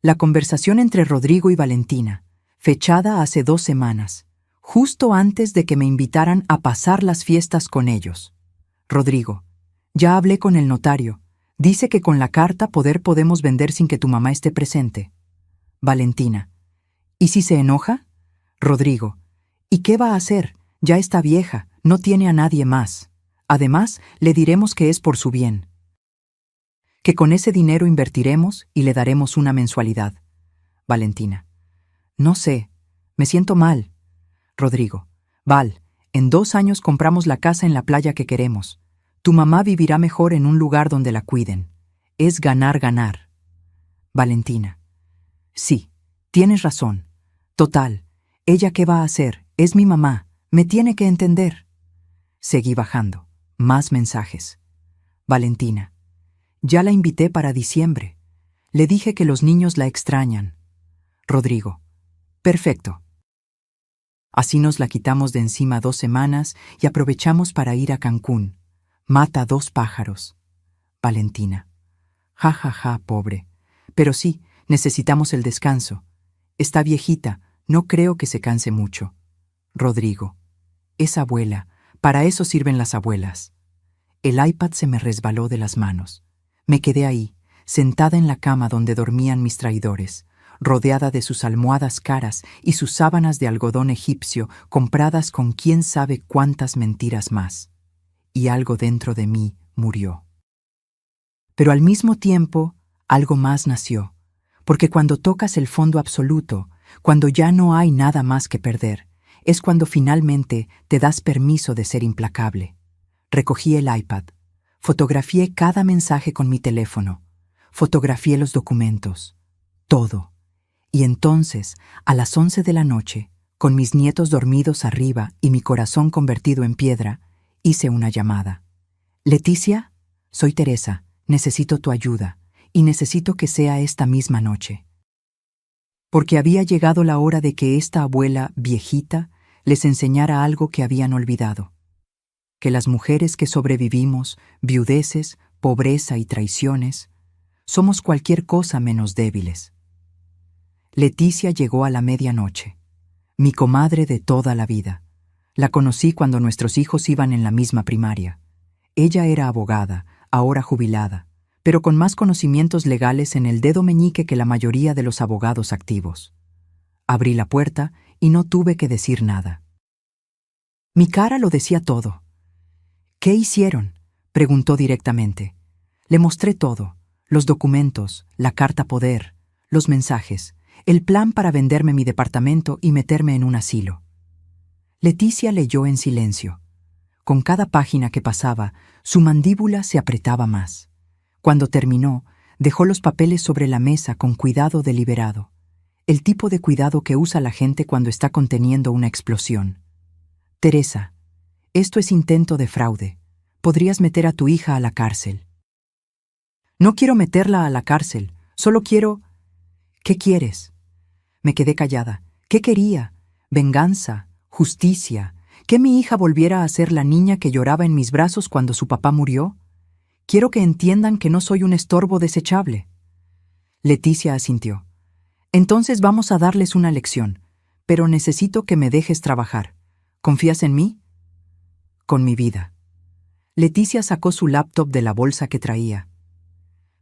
La conversación entre Rodrigo y Valentina, fechada hace 2 semanas, justo antes de que me invitaran a pasar las fiestas con ellos. Rodrigo, ya hablé con el notario. Dice que con la carta poder podemos vender sin que tu mamá esté presente. Valentina, ¿y si se enoja? Rodrigo, ¿y qué va a hacer? Ya está vieja, no tiene a nadie más. Además, le diremos que es por su bien. Que con ese dinero invertiremos y le daremos una mensualidad. Valentina, no sé, me siento mal. Rodrigo, Val, en 2 años compramos la casa en la playa que queremos. Tu mamá vivirá mejor en un lugar donde la cuiden. Es ganar, ganar. Valentina, sí, tienes razón. Total, ¿ella qué va a hacer? Es mi mamá, me tiene que entender. Seguí bajando. Más mensajes. Valentina, ya la invité para diciembre. Le dije que los niños la extrañan. Rodrigo, perfecto. Así nos la quitamos de encima 2 semanas y aprovechamos para ir a Cancún. Mata 2 pájaros. Valentina, ja, ja, ja, pobre. Pero sí, necesitamos el descanso. Está viejita, no creo que se canse mucho. Rodrigo, es abuela, para eso sirven las abuelas. El iPad se me resbaló de las manos. Me quedé ahí, sentada en la cama donde dormían mis traidores, rodeada de sus almohadas caras y sus sábanas de algodón egipcio compradas con quién sabe cuántas mentiras más. Y algo dentro de mí murió. Pero al mismo tiempo, algo más nació, porque cuando tocas el fondo absoluto, cuando ya no hay nada más que perder, es cuando finalmente te das permiso de ser implacable. Recogí el iPad, fotografié cada mensaje con mi teléfono, fotografié los documentos, todo. Y entonces, a las 11 de la noche, con mis nietos dormidos arriba y mi corazón convertido en piedra, hice una llamada. Leticia, soy Teresa, necesito tu ayuda, y necesito que sea esta misma noche. Porque había llegado la hora de que esta abuela viejita les enseñara algo que habían olvidado. Que las mujeres que sobrevivimos, viudeces, pobreza y traiciones, somos cualquier cosa menos débiles. Leticia llegó a la medianoche, mi comadre de toda la vida. La conocí cuando nuestros hijos iban en la misma primaria. Ella era abogada, ahora jubilada, pero con más conocimientos legales en el dedo meñique que la mayoría de los abogados activos. Abrí la puerta y no tuve que decir nada. Mi cara lo decía todo. ¿Qué hicieron?, preguntó directamente. Le mostré todo, los documentos, la carta poder, los mensajes, el plan para venderme mi departamento y meterme en un asilo. Leticia leyó en silencio. Con cada página que pasaba, su mandíbula se apretaba más. Cuando terminó, dejó los papeles sobre la mesa con cuidado deliberado. El tipo de cuidado que usa la gente cuando está conteniendo una explosión. Teresa, esto es intento de fraude. Podrías meter a tu hija a la cárcel. No quiero meterla a la cárcel, solo quiero... ¿Qué quieres? Me quedé callada. ¿Qué quería? ¿Venganza? ¿Justicia? ¿Que mi hija volviera a ser la niña que lloraba en mis brazos cuando su papá murió? Quiero que entiendan que no soy un estorbo desechable. Leticia asintió. Entonces vamos a darles una lección, pero necesito que me dejes trabajar. ¿Confías en mí? Con mi vida. Leticia sacó su laptop de la bolsa que traía.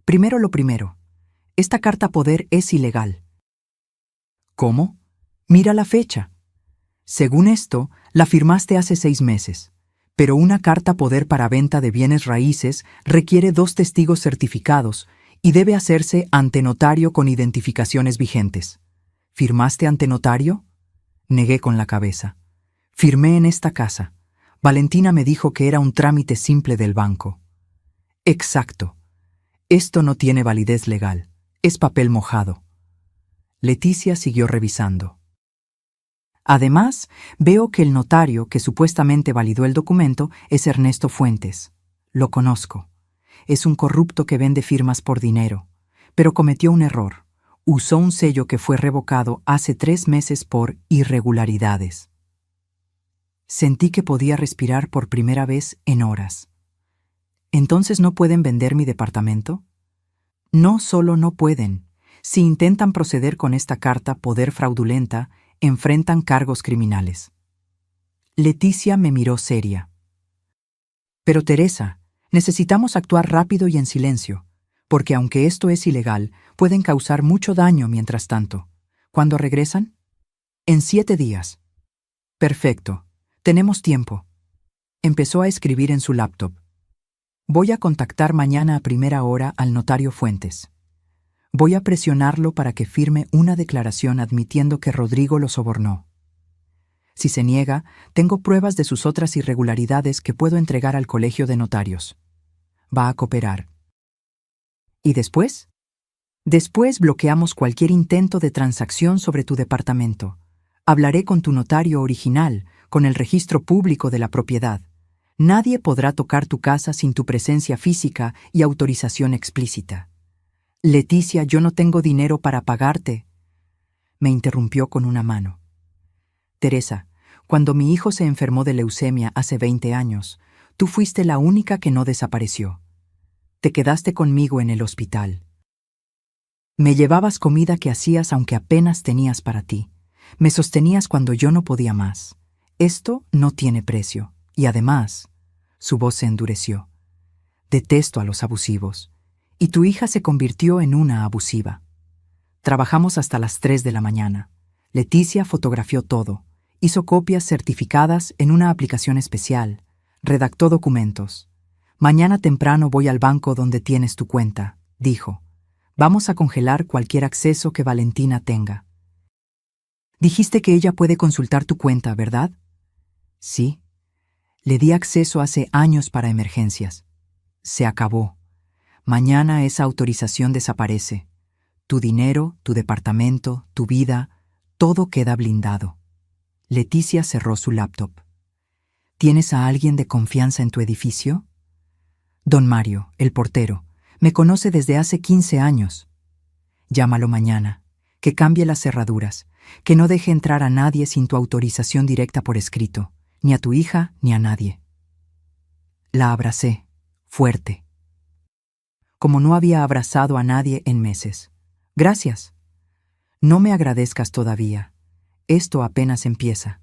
Primero lo primero. Esta carta poder es ilegal. ¿Cómo? Mira la fecha. Según esto, la firmaste hace 6 meses, pero una carta poder para venta de bienes raíces requiere 2 testigos certificados y debe hacerse ante notario con identificaciones vigentes. ¿Firmaste ante notario? Negué con la cabeza. Firmé en esta casa. Valentina me dijo que era un trámite simple del banco. Exacto. Esto no tiene validez legal. Es papel mojado. Leticia siguió revisando. Además, veo que el notario que supuestamente validó el documento es Ernesto Fuentes. Lo conozco. Es un corrupto que vende firmas por dinero, pero cometió un error. Usó un sello que fue revocado hace 3 meses por irregularidades. Sentí que podía respirar por primera vez en horas. ¿Entonces no pueden vender mi departamento? No solo no pueden. Si intentan proceder con esta carta poder fraudulenta, enfrentan cargos criminales. Leticia me miró seria. Pero Teresa, necesitamos actuar rápido y en silencio, porque aunque esto es ilegal, pueden causar mucho daño mientras tanto. ¿Cuándo regresan? En 7 días. Perfecto. Tenemos tiempo. Empezó a escribir en su laptop. Voy a contactar mañana a primera hora al notario Fuentes. Voy a presionarlo para que firme una declaración admitiendo que Rodrigo lo sobornó. Si se niega, tengo pruebas de sus otras irregularidades que puedo entregar al colegio de notarios. Va a cooperar. ¿Y después? Después bloqueamos cualquier intento de transacción sobre tu departamento. Hablaré con tu notario original, con el registro público de la propiedad. Nadie podrá tocar tu casa sin tu presencia física y autorización explícita. Leticia, yo no tengo dinero para pagarte. Me interrumpió con una mano. Teresa, cuando mi hijo se enfermó de leucemia hace 20 años, tú fuiste la única que no desapareció. Te quedaste conmigo en el hospital. Me llevabas comida que hacías aunque apenas tenías para ti. Me sostenías cuando yo no podía más. Esto no tiene precio. Y además, su voz se endureció. Detesto a los abusivos. Y tu hija se convirtió en una abusiva. Trabajamos hasta las 3 de la mañana. Leticia fotografió todo, hizo copias certificadas en una aplicación especial, redactó documentos. Mañana temprano voy al banco donde tienes tu cuenta, dijo. Vamos a congelar cualquier acceso que Valentina tenga. Dijiste que ella puede consultar tu cuenta, ¿verdad? Sí. Le di acceso hace años para emergencias. Se acabó. Mañana esa autorización desaparece. Tu dinero, tu departamento, tu vida, todo queda blindado. Leticia cerró su laptop. ¿Tienes a alguien de confianza en tu edificio? Don Mario, el portero, me conoce desde hace 15 años. Llámalo mañana, que cambie las cerraduras, que no deje entrar a nadie sin tu autorización directa por escrito, ni a tu hija ni a nadie. La abracé, fuerte. Como no había abrazado a nadie en meses. Gracias. No me agradezcas todavía. Esto apenas empieza.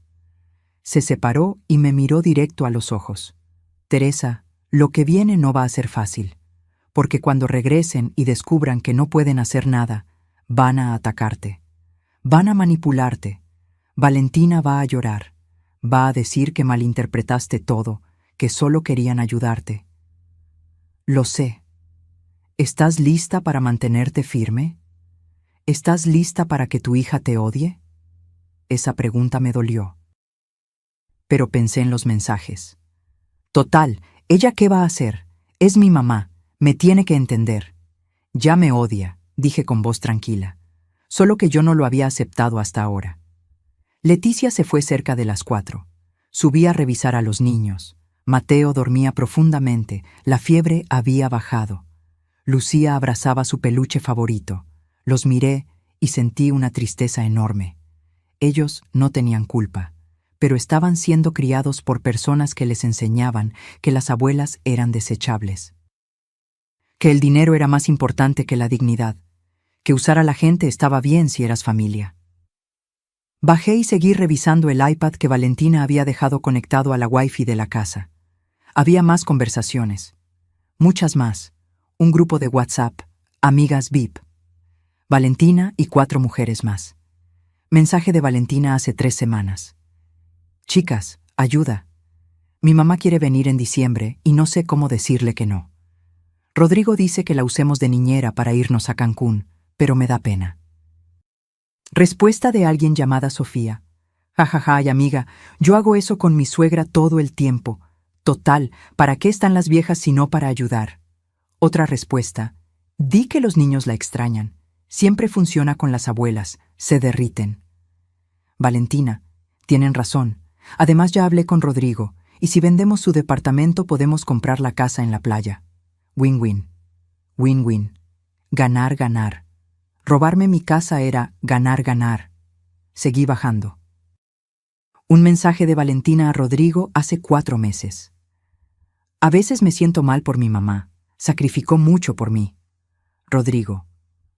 Se separó y me miró directo a los ojos. Teresa, lo que viene no va a ser fácil, porque cuando regresen y descubran que no pueden hacer nada, van a atacarte. Van a manipularte. Valentina va a llorar. Va a decir que malinterpretaste todo, que solo querían ayudarte. Lo sé. ¿Estás lista para mantenerte firme? ¿Estás lista para que tu hija te odie? Esa pregunta me dolió. Pero pensé en los mensajes. Total, ¿ella qué va a hacer? Es mi mamá, me tiene que entender. Ya me odia, dije con voz tranquila, solo que yo no lo había aceptado hasta ahora. Leticia se fue cerca de las 4. Subí a revisar a los niños. Mateo dormía profundamente, la fiebre había bajado. Lucía abrazaba su peluche favorito. Los miré y sentí una tristeza enorme. Ellos no tenían culpa, pero estaban siendo criados por personas que les enseñaban que las abuelas eran desechables. Que el dinero era más importante que la dignidad. Que usar a la gente estaba bien si eras familia. Bajé y seguí revisando el iPad que Valentina había dejado conectado a la Wi-Fi de la casa. Había más conversaciones. Muchas más. Un grupo de WhatsApp, amigas VIP. Valentina y 4 mujeres más. Mensaje de Valentina hace 3 semanas. Chicas, ayuda. Mi mamá quiere venir en diciembre y no sé cómo decirle que no. Rodrigo dice que la usemos de niñera para irnos a Cancún, pero me da pena. Respuesta de alguien llamada Sofía. Jajaja, y amiga, yo hago eso con mi suegra todo el tiempo. Total, ¿para qué están las viejas si no para ayudar? Otra respuesta. Di que los niños la extrañan. Siempre funciona con las abuelas, se derriten. Valentina, tienen razón. Además ya hablé con Rodrigo, y si vendemos su departamento podemos comprar la casa en la playa. Win-win. Win-win. Ganar, ganar. Robarme mi casa era ganar, ganar. Seguí bajando. Un mensaje de Valentina a Rodrigo hace 4 meses. A veces me siento mal por mi mamá. Sacrificó mucho por mí. Rodrigo.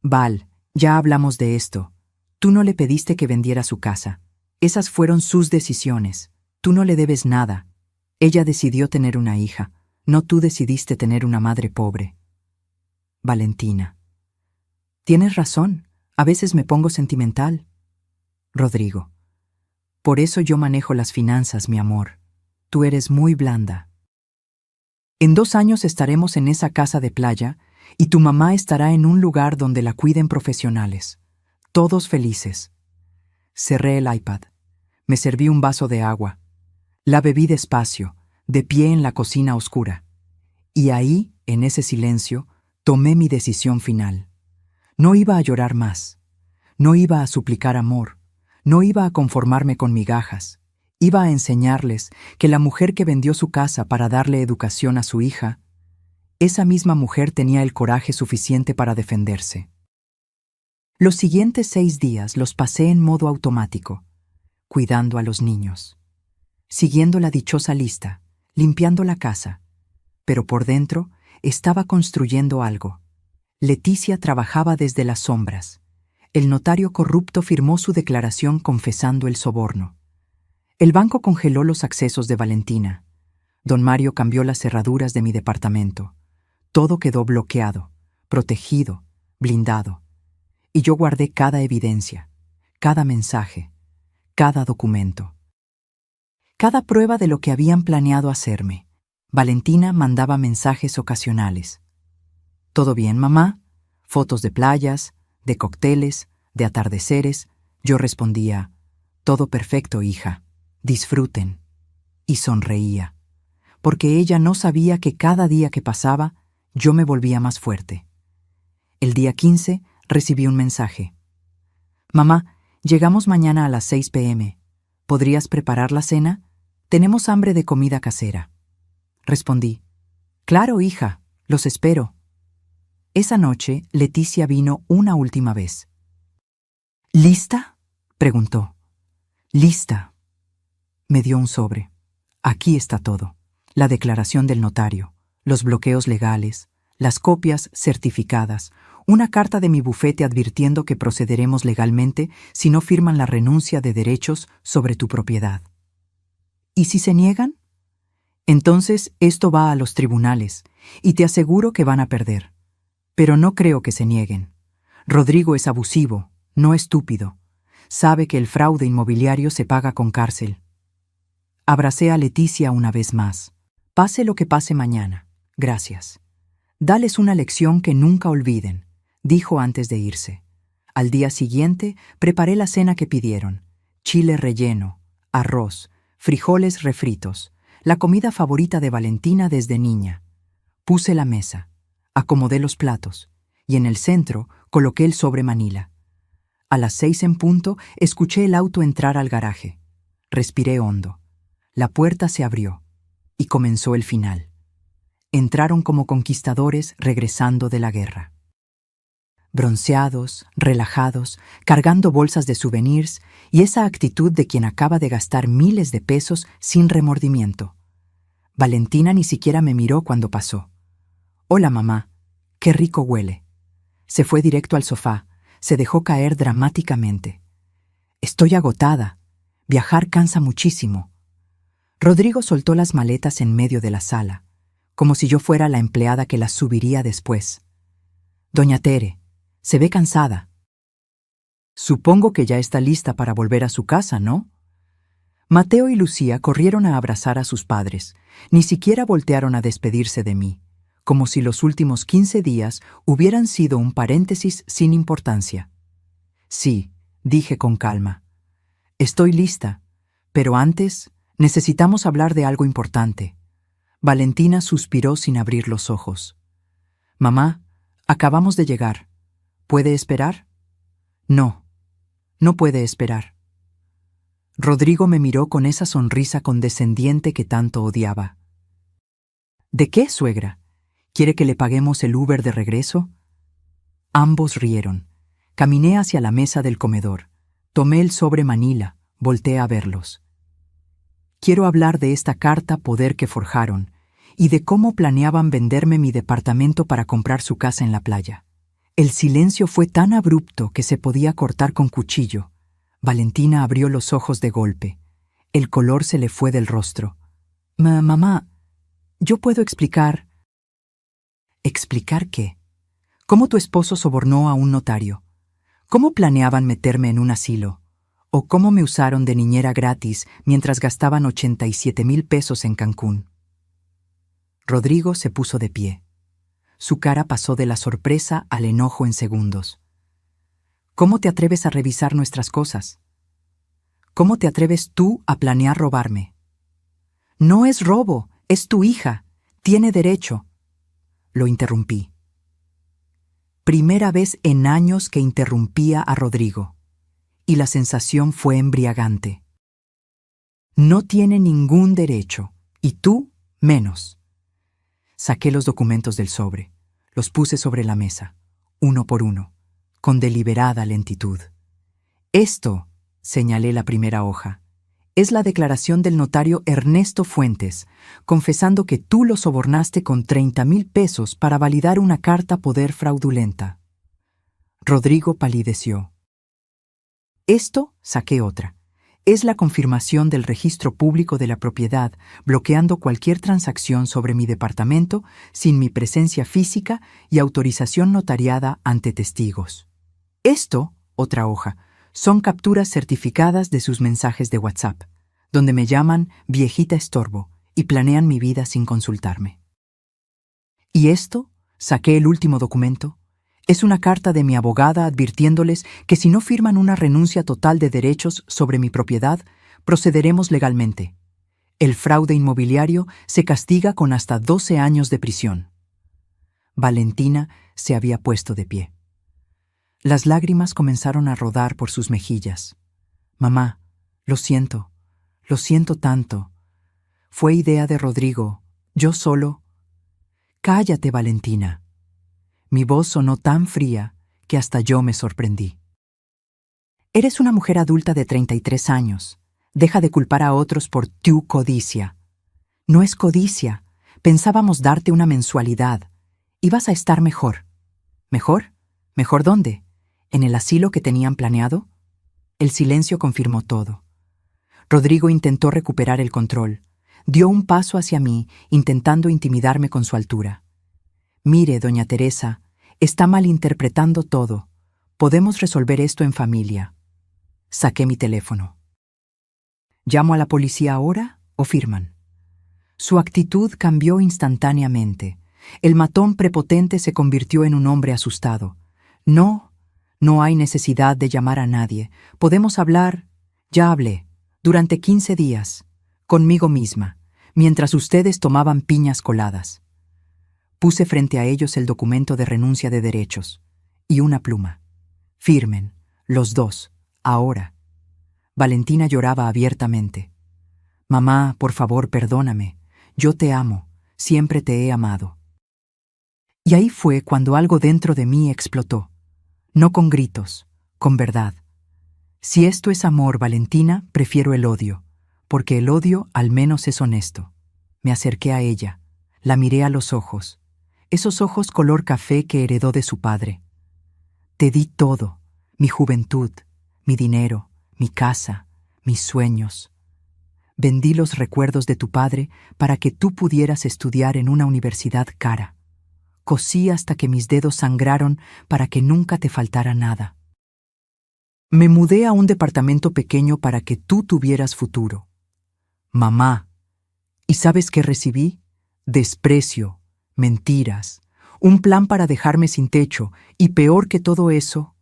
Val, ya hablamos de esto. Tú no le pediste que vendiera su casa. Esas fueron sus decisiones. Tú no le debes nada. Ella decidió tener una hija. No tú decidiste tener una madre pobre. Valentina. Tienes razón. A veces me pongo sentimental. Rodrigo. Por eso yo manejo las finanzas, mi amor. Tú eres muy blanda. En 2 años estaremos en esa casa de playa y tu mamá estará en un lugar donde la cuiden profesionales. Todos felices. Cerré el iPad. Me serví un vaso de agua. La bebí despacio, de pie en la cocina oscura. Y ahí, en ese silencio, tomé mi decisión final. No iba a llorar más. No iba a suplicar amor. No iba a conformarme con migajas. Iba a enseñarles que la mujer que vendió su casa para darle educación a su hija, esa misma mujer tenía el coraje suficiente para defenderse. Los siguientes 6 días los pasé en modo automático, cuidando a los niños, siguiendo la dichosa lista, limpiando la casa, pero por dentro estaba construyendo algo. Leticia trabajaba desde las sombras. El notario corrupto firmó su declaración confesando el soborno. El banco congeló los accesos de Valentina. Don Mario cambió las cerraduras de mi departamento. Todo quedó bloqueado. protegido, blindado. Y yo guardé cada evidencia, cada mensaje, cada documento, cada prueba de lo que habían planeado hacerme. Valentina mandaba mensajes ocasionales. ¿Todo bien, mamá? Fotos de playas, de cócteles, de atardeceres. Yo respondía, todo perfecto, hija. Disfruten. Y sonreía, porque ella no sabía que cada día que pasaba, yo me volvía más fuerte. El día 15 recibí un mensaje. Mamá, llegamos mañana a las 6 p.m. ¿Podrías preparar la cena? Tenemos hambre de comida casera. Respondí, claro, hija, los espero. Esa noche, Leticia vino una última vez. ¿Lista?, preguntó. Lista. Me dio un sobre. Aquí está todo. La declaración del notario, los bloqueos legales, las copias certificadas, una carta de mi bufete advirtiendo que procederemos legalmente si no firman la renuncia de derechos sobre tu propiedad. ¿Y si se niegan? Entonces esto va a los tribunales, y te aseguro que van a perder. Pero no creo que se nieguen. Rodrigo es abusivo, no estúpido. Sabe que el fraude inmobiliario se paga con cárcel. Abracé a Leticia una vez más. Pase lo que pase mañana. Gracias. Dales una lección que nunca olviden, dijo antes de irse. Al día siguiente preparé la cena que pidieron. Chile relleno, arroz, frijoles refritos, la comida favorita de Valentina desde niña. Puse la mesa, acomodé los platos, y en el centro coloqué el sobre Manila. A las 6 en punto escuché el auto entrar al garaje. Respiré hondo. La puerta se abrió, y comenzó el final. Entraron como conquistadores regresando de la guerra. Bronceados, relajados, cargando bolsas de souvenirs y esa actitud de quien acaba de gastar miles de pesos sin remordimiento. Valentina ni siquiera me miró cuando pasó. «Hola, mamá. Qué rico huele». Se fue directo al sofá, se dejó caer dramáticamente. «Estoy agotada. Viajar cansa muchísimo». Rodrigo soltó las maletas en medio de la sala, como si yo fuera la empleada que las subiría después. «Doña Tere, se ve cansada». «Supongo que ya está lista para volver a su casa, ¿no?» Mateo y Lucía corrieron a abrazar a sus padres, ni siquiera voltearon a despedirse de mí, como si los últimos 15 días hubieran sido un paréntesis sin importancia. «Sí», dije con calma. «Estoy lista, pero antes necesitamos hablar de algo importante». Valentina suspiró sin abrir los ojos. «Mamá, acabamos de llegar. ¿Puede esperar?» «No, no puede esperar». Rodrigo me miró con esa sonrisa condescendiente que tanto odiaba. «¿De qué, suegra? ¿Quiere que le paguemos el Uber de regreso?» Ambos rieron. Caminé hacia la mesa del comedor. Tomé el sobre Manila, volteé a verlos. Quiero hablar de esta carta poder que forjaron y de cómo planeaban venderme mi departamento para comprar su casa en la playa. El silencio fue tan abrupto que se podía cortar con cuchillo. Valentina abrió los ojos de golpe. El color se le fue del rostro. Mamá, yo puedo explicar». ¿Explicar qué? ¿Cómo tu esposo sobornó a un notario? ¿Cómo planeaban meterme en un asilo? ¿O cómo me usaron de niñera gratis mientras gastaban 87,000 pesos en Cancún? Rodrigo se puso de pie. Su cara pasó de la sorpresa al enojo en segundos. ¿Cómo te atreves a revisar nuestras cosas? ¿Cómo te atreves tú a planear robarme? No es robo, es tu hija. Tiene derecho. Lo interrumpí. Primera vez en años que interrumpía a Rodrigo. Y la sensación fue embriagante. No tiene ningún derecho, y tú menos. Saqué los documentos del sobre, los puse sobre la mesa, uno por uno, con deliberada lentitud. Esto, señalé la primera hoja, es la declaración del notario Ernesto Fuentes, confesando que tú lo sobornaste con 30,000 pesos para validar una carta poder fraudulenta. Rodrigo palideció. Esto, saqué otra, Es la confirmación del registro público de la propiedad, bloqueando cualquier transacción sobre mi departamento sin mi presencia física y autorización notariada ante testigos. Esto, otra hoja, son capturas certificadas de sus mensajes de WhatsApp, donde me llaman viejita estorbo y planean mi vida sin consultarme. ¿Y esto? Saqué el último documento. Es una carta de mi abogada advirtiéndoles que si no firman una renuncia total de derechos sobre mi propiedad, procederemos legalmente. El fraude inmobiliario se castiga con hasta 12 años de prisión. Valentina se había puesto de pie. Las lágrimas comenzaron a rodar por sus mejillas. Mamá, lo siento tanto. Fue idea de Rodrigo, yo solo. Cállate, Valentina. Mi voz sonó tan fría que hasta yo me sorprendí. Eres una mujer adulta de 33 años. Deja de culpar a otros por tu codicia. No es codicia. Pensábamos darte una mensualidad. Ibas a estar mejor. ¿Mejor? ¿Mejor dónde? ¿En el asilo que tenían planeado? El silencio confirmó todo. Rodrigo intentó recuperar el control. Dio un paso hacia mí, intentando intimidarme con su altura. Mire, doña Teresa, está malinterpretando todo. Podemos resolver esto en familia. Saqué mi teléfono. ¿Llamo a la policía ahora o firman? Su actitud cambió instantáneamente. El matón prepotente se convirtió en un hombre asustado. No hay necesidad de llamar a nadie. Podemos hablar. Ya hablé. Durante 15 días. Conmigo misma, mientras ustedes tomaban piñas coladas. Puse frente a ellos el documento de renuncia de derechos y una pluma. Firmen, los dos, ahora. Valentina lloraba abiertamente. Mamá, por favor, perdóname. Yo te amo, siempre te he amado. Y ahí fue cuando algo dentro de mí explotó. No con gritos, con verdad. Si esto es amor, Valentina, prefiero el odio, porque el odio al menos es honesto. Me acerqué a ella, la miré a los ojos, esos ojos color café que heredó de su padre. Te di todo, mi juventud, mi dinero, mi casa, mis sueños. Vendí los recuerdos de tu padre para que tú pudieras estudiar en una universidad cara. Cosí hasta que mis dedos sangraron para que nunca te faltara nada. Me mudé a un departamento pequeño para que tú tuvieras futuro. Mamá, ¿y sabes qué recibí? Desprecio, mentiras, un plan para dejarme sin techo y peor que todo eso,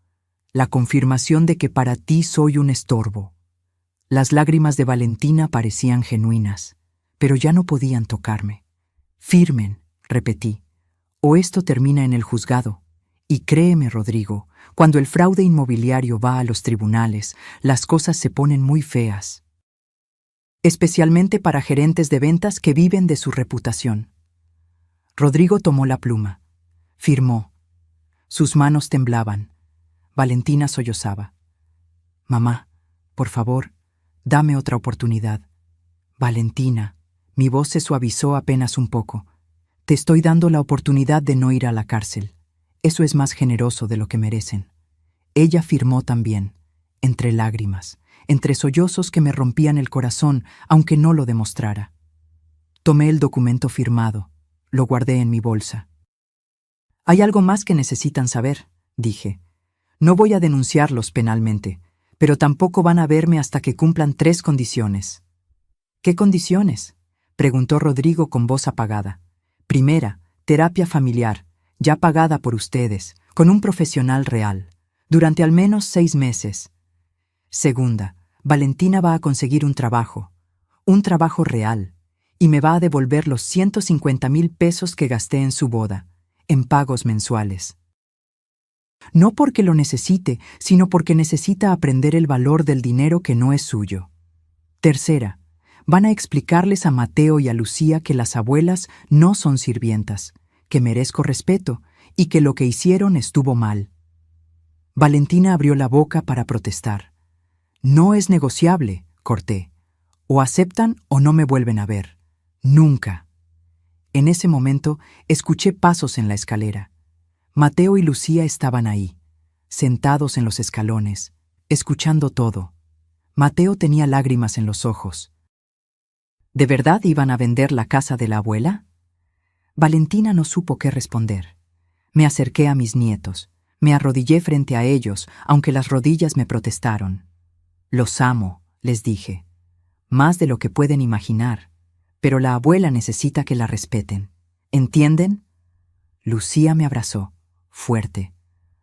la confirmación de que para ti soy un estorbo. Las lágrimas de Valentina parecían genuinas, pero ya no podían tocarme. Firmen, repetí, o esto termina en el juzgado. Y créeme, Rodrigo, cuando el fraude inmobiliario va a los tribunales, las cosas se ponen muy feas. Especialmente para gerentes de ventas que viven de su reputación. Rodrigo tomó la pluma. Firmó. Sus manos temblaban. Valentina sollozaba. Mamá, por favor, dame otra oportunidad. Valentina, mi voz se suavizó apenas un poco. Te estoy dando la oportunidad de no ir a la cárcel. Eso es más generoso de lo que merecen. Ella firmó también, entre lágrimas, entre sollozos que me rompían el corazón, aunque no lo demostrara. Tomé el documento firmado, lo guardé en mi bolsa. Hay algo más que necesitan saber, dije. No voy a denunciarlos penalmente, pero tampoco van a verme hasta que cumplan 3 condiciones. ¿Qué condiciones?, preguntó Rodrigo con voz apagada. Primera, terapia familiar, ya pagada por ustedes, con un profesional real, durante al menos 6 meses. Segunda, Valentina va a conseguir un trabajo real, y me va a devolver los 150,000 pesos que gasté en su boda, en pagos mensuales. No porque lo necesite, sino porque necesita aprender el valor del dinero que no es suyo. Tercera, van a explicarles a Mateo y a Lucía que las abuelas no son sirvientas, que merezco respeto y que lo que hicieron estuvo mal. Valentina abrió la boca para protestar. No es negociable, corté. O aceptan o no me vuelven a ver. Nunca. En ese momento escuché pasos en la escalera. Mateo y Lucía estaban ahí, sentados en los escalones, escuchando todo. Mateo tenía lágrimas en los ojos. ¿De verdad iban a vender la casa de la abuela? Valentina no supo qué responder. Me acerqué a mis nietos. Me arrodillé frente a ellos, aunque las rodillas me protestaron. Los amo, les dije. Más de lo que pueden imaginar. Pero la abuela necesita que la respeten. ¿Entienden? Lucía me abrazó, fuerte.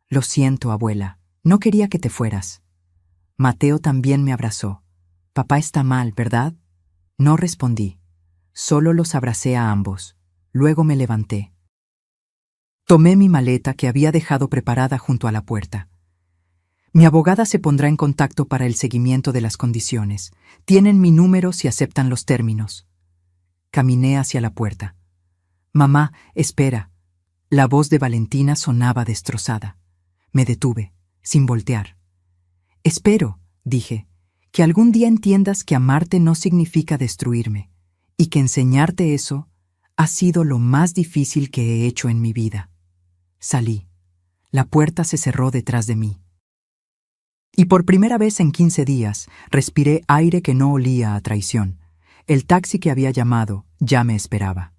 Lo siento, abuela. No quería que te fueras. Mateo también me abrazó. Papá está mal, ¿verdad? No respondí. Solo los abracé a ambos. Luego me levanté. Tomé mi maleta que había dejado preparada junto a la puerta. Mi abogada se pondrá en contacto para el seguimiento de las condiciones. Tienen mi número si aceptan los términos. Caminé hacia la puerta. Mamá, espera. La voz de Valentina sonaba destrozada. Me detuve, sin voltear. Espero, dije, que algún día entiendas que amarte no significa destruirme, y que enseñarte eso ha sido lo más difícil que he hecho en mi vida. Salí. La puerta se cerró detrás de mí. Y por primera vez en 15 días, respiré aire que no olía a traición. El taxi que había llamado ya me esperaba.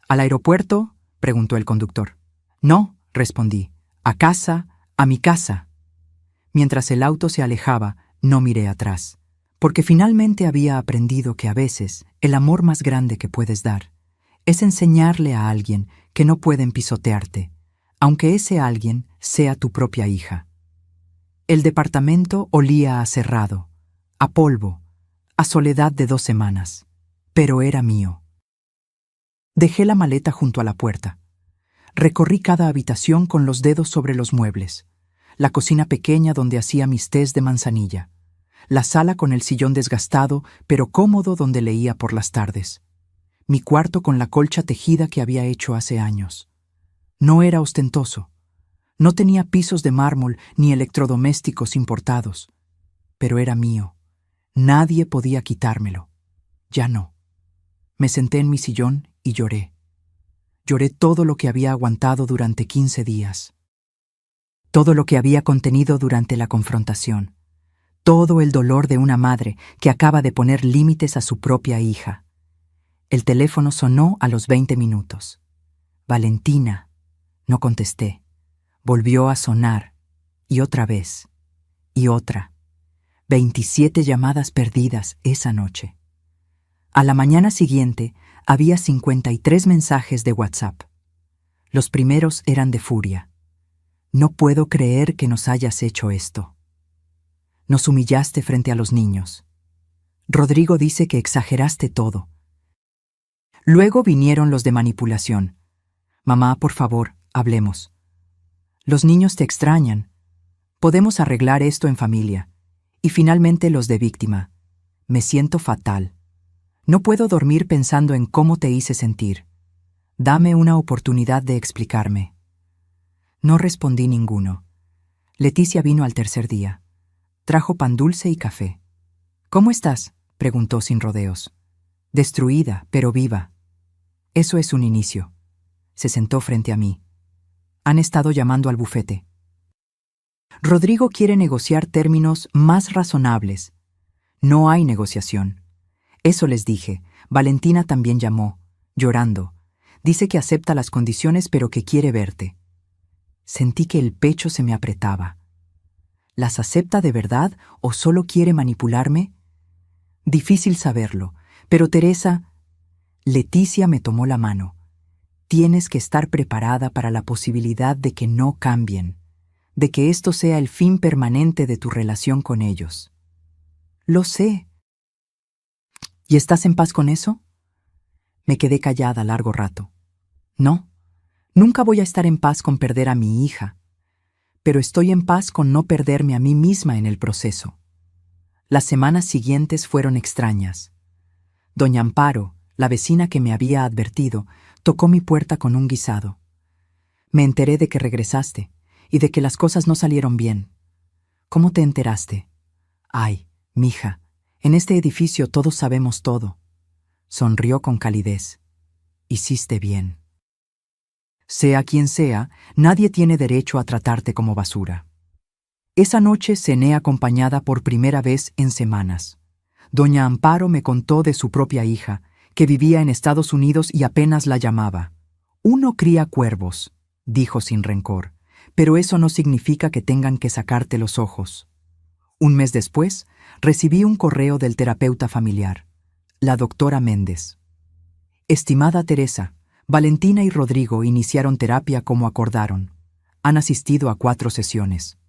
¿Al aeropuerto?, preguntó el conductor. No, respondí. A casa, a mi casa. Mientras el auto se alejaba, no miré atrás, porque finalmente había aprendido que a veces el amor más grande que puedes dar es enseñarle a alguien que no pueden pisotearte, aunque ese alguien sea tu propia hija. El departamento olía a cerrado, a polvo, a soledad de 2 semanas, pero era mío. Dejé la maleta junto a la puerta. Recorrí cada habitación con los dedos sobre los muebles. La cocina pequeña donde hacía mis tés de manzanilla. La sala con el sillón desgastado, pero cómodo donde leía por las tardes. Mi cuarto con la colcha tejida que había hecho hace años. No era ostentoso. No tenía pisos de mármol ni electrodomésticos importados. Pero era mío. Nadie podía quitármelo. Ya no. Me senté en mi sillón y lloré. Lloré todo lo que había aguantado durante 15 días. Todo lo que había contenido durante la confrontación. Todo el dolor de una madre que acaba de poner límites a su propia hija. El teléfono sonó a los 20 minutos. Valentina. No contesté. Volvió a sonar. Y otra vez. Y otra. 27 llamadas perdidas esa noche. A la mañana siguiente había 53 mensajes de WhatsApp. Los primeros eran de furia. No puedo creer que nos hayas hecho esto. Nos humillaste frente a los niños. Rodrigo dice que exageraste todo. Luego vinieron los de manipulación. Mamá, por favor, hablemos. Los niños te extrañan. Podemos arreglar esto en familia. Y finalmente los de víctima. Me siento fatal. No puedo dormir pensando en cómo te hice sentir. Dame una oportunidad de explicarme. No respondí ninguno. Leticia vino al tercer día. Trajo pan dulce y café. ¿Cómo estás?, preguntó sin rodeos. Destruida, pero viva. Eso es un inicio. Se sentó frente a mí. Han estado llamando al bufete. Rodrigo quiere negociar términos más razonables. No hay negociación. Eso les dije. Valentina también llamó, llorando. Dice que acepta las condiciones pero que quiere verte. Sentí que el pecho se me apretaba. ¿Las acepta de verdad o solo quiere manipularme? Difícil saberlo, pero Teresa... Leticia me tomó la mano. Tienes que estar preparada para la posibilidad de que no cambien, de que esto sea el fin permanente de tu relación con ellos. Lo sé. ¿Y estás en paz con eso? Me quedé callada largo rato. No, nunca voy a estar en paz con perder a mi hija, pero estoy en paz con no perderme a mí misma en el proceso. Las semanas siguientes fueron extrañas. Doña Amparo, la vecina que me había advertido, tocó mi puerta con un guisado. Me enteré de que regresaste y de que las cosas no salieron bien. ¿Cómo te enteraste? Ay, mija, en este edificio todos sabemos todo. Sonrió con calidez. Hiciste bien. Sea quien sea, nadie tiene derecho a tratarte como basura. Esa noche cené acompañada por primera vez en semanas. Doña Amparo me contó de su propia hija, que vivía en Estados Unidos y apenas la llamaba. Uno cría cuervos, dijo sin rencor, pero eso no significa que tengan que sacarte los ojos. Un mes después, recibí un correo del terapeuta familiar, la doctora Méndez. Estimada Teresa, Valentina y Rodrigo iniciaron terapia como acordaron. Han asistido a 4 sesiones.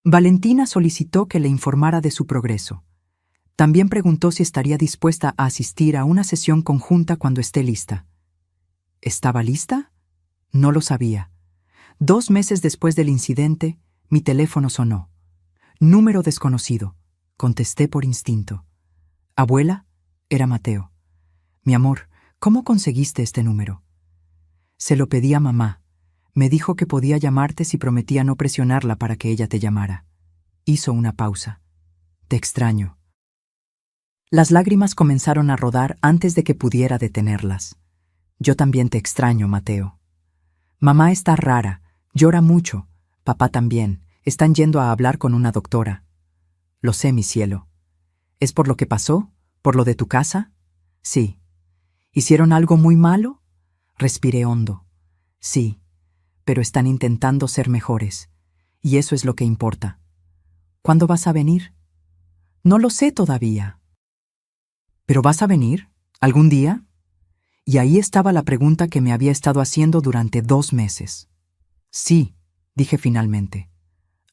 Valentina solicitó que le informara de su progreso. También preguntó si estaría dispuesta a asistir a una sesión conjunta cuando esté lista. ¿Estaba lista? No lo sabía. 2 meses después del incidente, mi teléfono sonó. Número desconocido. Contesté por instinto. ¿Abuela? Era Mateo. Mi amor, ¿cómo conseguiste este número? Se lo pedí a mamá. Me dijo que podía llamarte si prometía no presionarla para que ella te llamara. Hizo una pausa. Te extraño. Las lágrimas comenzaron a rodar antes de que pudiera detenerlas. Yo también te extraño, Mateo. Mamá está rara, llora mucho. Papá también. Están yendo a hablar con una doctora. Lo sé, mi cielo. ¿Es por lo que pasó? ¿Por lo de tu casa? Sí. ¿Hicieron algo muy malo? Respiré hondo. Sí, pero están intentando ser mejores. Y eso es lo que importa. ¿Cuándo vas a venir? No lo sé todavía. ¿Pero vas a venir? ¿Algún día? Y ahí estaba la pregunta que me había estado haciendo durante 2 meses. Sí, dije finalmente.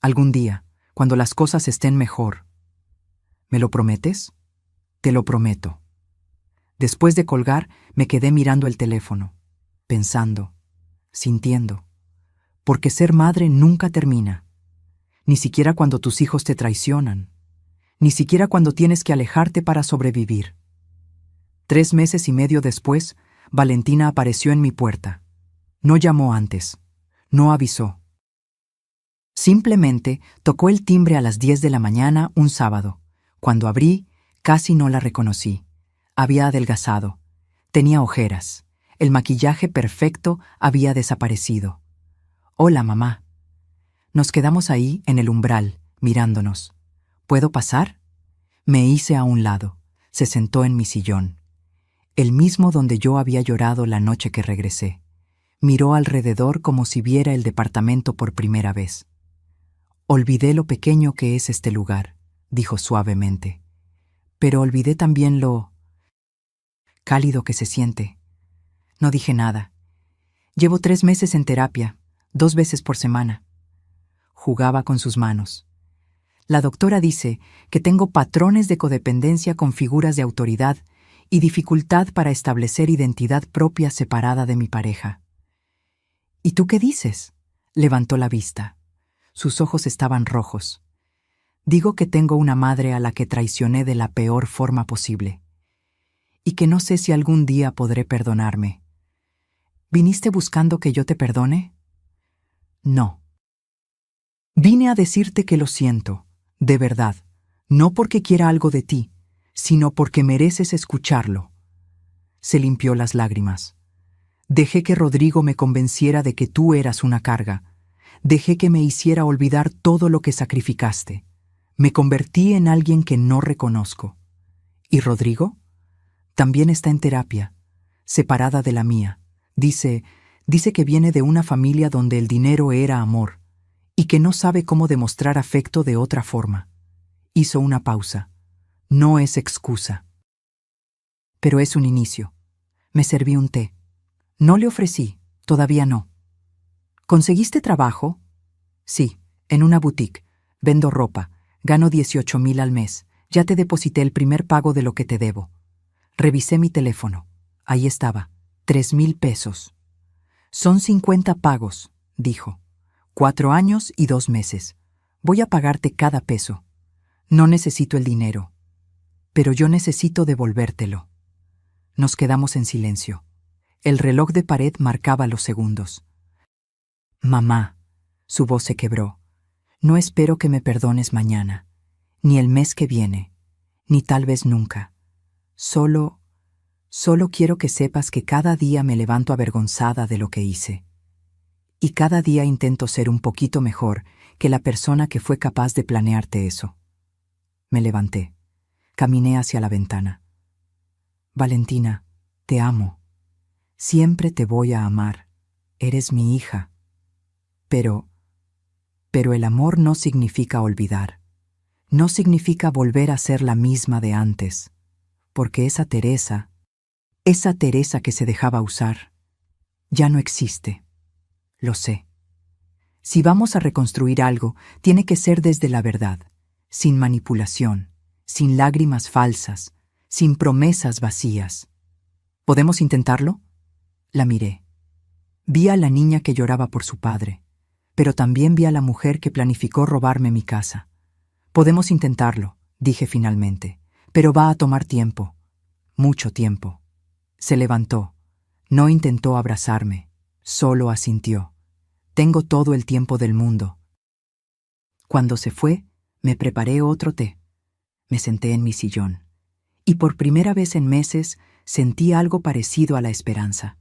Algún día, cuando las cosas estén mejor. ¿Me lo prometes? Te lo prometo. Después de colgar, me quedé mirando el teléfono, pensando, sintiendo. Porque ser madre nunca termina. Ni siquiera cuando tus hijos te traicionan. Ni siquiera cuando tienes que alejarte para sobrevivir. 3 meses y medio después, Valentina apareció en mi puerta. No llamó antes. No avisó. Simplemente tocó el timbre a las 10 de la mañana un sábado. Cuando abrí, casi no la reconocí. Había adelgazado. Tenía ojeras. El maquillaje perfecto había desaparecido. Hola, mamá. Nos quedamos ahí, en el umbral, mirándonos. ¿Puedo pasar? Me hice a un lado. Se sentó en mi sillón. El mismo donde yo había llorado la noche que regresé. Miró alrededor como si viera el departamento por primera vez. Olvidé lo pequeño que es este lugar, dijo suavemente. Pero olvidé también lo cálido que se siente. No dije nada. Llevo 3 meses en terapia, 2 veces por semana. Jugaba con sus manos. La doctora dice que tengo patrones de codependencia con figuras de autoridad y dificultad para establecer identidad propia separada de mi pareja. ¿Y tú qué dices? Levantó la vista. Sus ojos estaban rojos. Digo que tengo una madre a la que traicioné de la peor forma posible. Y que no sé si algún día podré perdonarme. ¿Viniste buscando que yo te perdone? No. Vine a decirte que lo siento, de verdad, no porque quiera algo de ti, sino porque mereces escucharlo. Se limpió las lágrimas. Dejé que Rodrigo me convenciera de que tú eras una carga. Dejé que me hiciera olvidar todo lo que sacrificaste. Me convertí en alguien que no reconozco. ¿Y Rodrigo? También está en terapia, separada de la mía. Dice que viene de una familia donde el dinero era amor y que no sabe cómo demostrar afecto de otra forma. Hizo una pausa. No es excusa. Pero es un inicio. Me serví un té. No le ofrecí, todavía no. ¿Conseguiste trabajo? Sí, en una boutique. Vendo ropa. Gano 18,000 al mes. Ya te deposité el primer pago de lo que te debo. Revisé mi teléfono. Ahí estaba. 3,000 pesos. Son 50 pagos, dijo. 4 años y 2 meses. Voy a pagarte cada peso. No necesito el dinero. Pero yo necesito devolvértelo. Nos quedamos en silencio. El reloj de pared marcaba los segundos. Mamá, su voz se quebró. No espero que me perdones mañana, ni el mes que viene, ni tal vez nunca. Solo quiero que sepas que cada día me levanto avergonzada de lo que hice. Y cada día intento ser un poquito mejor que la persona que fue capaz de planearte eso. Me levanté. Caminé hacia la ventana. Valentina, te amo. Siempre te voy a amar. Eres mi hija. Pero el amor no significa olvidar. No significa volver a ser la misma de antes. Porque esa Teresa que se dejaba usar, ya no existe. Lo sé. Si vamos a reconstruir algo, tiene que ser desde la verdad, sin manipulación, sin lágrimas falsas, sin promesas vacías. ¿Podemos intentarlo? La miré. Vi a la niña que lloraba por su padre, pero también vi a la mujer que planificó robarme mi casa. Podemos intentarlo, dije finalmente, pero va a tomar tiempo, mucho tiempo. Se levantó. No intentó abrazarme, solo asintió. Tengo todo el tiempo del mundo. Cuando se fue, me preparé otro té. Me senté en mi sillón. Y por primera vez en meses sentí algo parecido a la esperanza.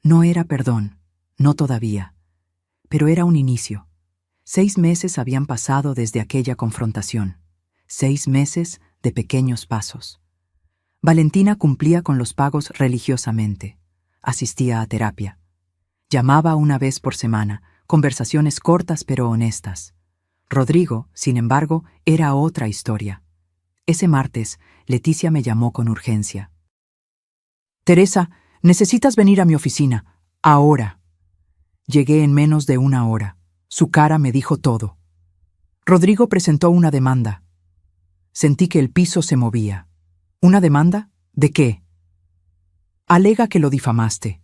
No era perdón, no todavía. Pero era un inicio. 6 meses habían pasado desde aquella confrontación. 6 meses de pequeños pasos. Valentina cumplía con los pagos religiosamente. Asistía a terapia. Llamaba una vez por semana, conversaciones cortas pero honestas. Rodrigo, sin embargo, era otra historia. Ese martes, Leticia me llamó con urgencia. «Teresa, necesitas venir a mi oficina. Ahora». Llegué en menos de 1 hora. Su cara me dijo todo. Rodrigo presentó una demanda. Sentí que el piso se movía. ¿Una demanda? ¿De qué? Alega que lo difamaste,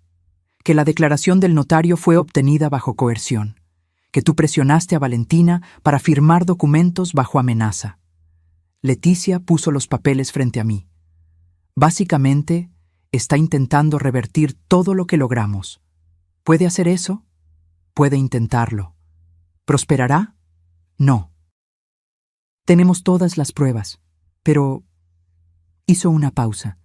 que la declaración del notario fue obtenida bajo coerción, que tú presionaste a Valentina para firmar documentos bajo amenaza. Leticia puso los papeles frente a mí. Básicamente, está intentando revertir todo lo que logramos. ¿Puede hacer eso? Puede intentarlo. ¿Prosperará? No. Tenemos todas las pruebas, pero... Hizo una pausa.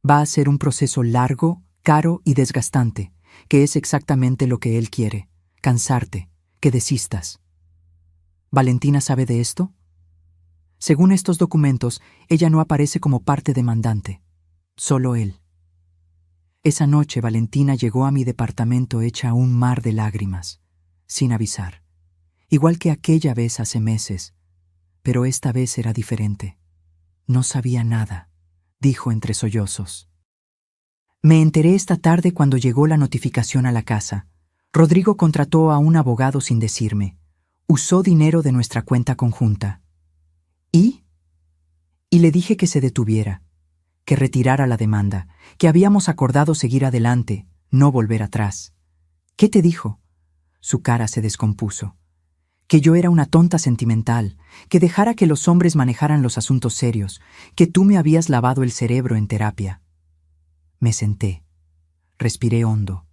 Va a ser un proceso largo, caro y desgastante, que es exactamente lo que él quiere. Cansarte, que desistas. ¿Valentina sabe de esto? Según estos documentos, ella no aparece como parte demandante. Solo él. Esa noche Valentina llegó a mi departamento hecha un mar de lágrimas, sin avisar. Igual que aquella vez hace meses, pero esta vez era diferente. No sabía nada, dijo entre sollozos. Me enteré esta tarde cuando llegó la notificación a la casa. Rodrigo contrató a un abogado sin decirme. Usó dinero de nuestra cuenta conjunta. ¿Y? Y le dije que se detuviera, que retirara la demanda, que habíamos acordado seguir adelante, no volver atrás. ¿Qué te dijo? Su cara se descompuso. Que yo era una tonta sentimental, que dejara que los hombres manejaran los asuntos serios, que tú me habías lavado el cerebro en terapia. Me senté. Respiré hondo.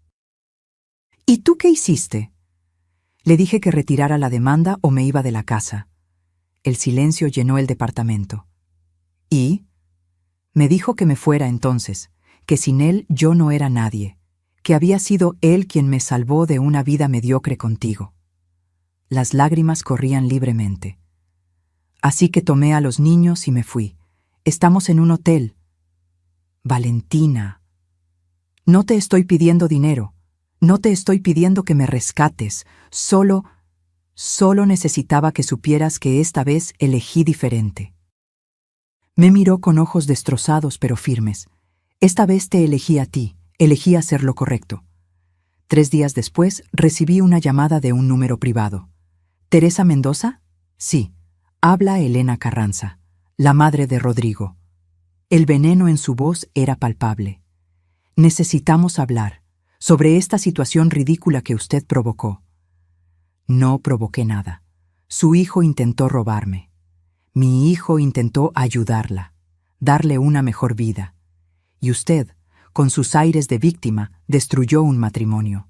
¿Y tú qué hiciste? Le dije que retirara la demanda o me iba de la casa. El silencio llenó el departamento. ¿Y? Me dijo que me fuera entonces, que sin él yo no era nadie, que había sido él quien me salvó de una vida mediocre contigo. Las lágrimas corrían libremente. Así que tomé a los niños y me fui. Estamos en un hotel. Valentina, no te estoy pidiendo dinero. No te estoy pidiendo que me rescates. Solo necesitaba que supieras que esta vez elegí diferente. Me miró con ojos destrozados pero firmes. Esta vez te elegí a ti. Elegí hacer lo correcto. 3 días después recibí una llamada de un número privado. ¿Teresa Mendoza? Sí. Habla Elena Carranza, la madre de Rodrigo. El veneno en su voz era palpable. Necesitamos hablar sobre esta situación ridícula que usted provocó. No provoqué nada. Su hijo intentó robarme. Mi hijo intentó ayudarla, darle una mejor vida. Y usted, con sus aires de víctima, destruyó un matrimonio.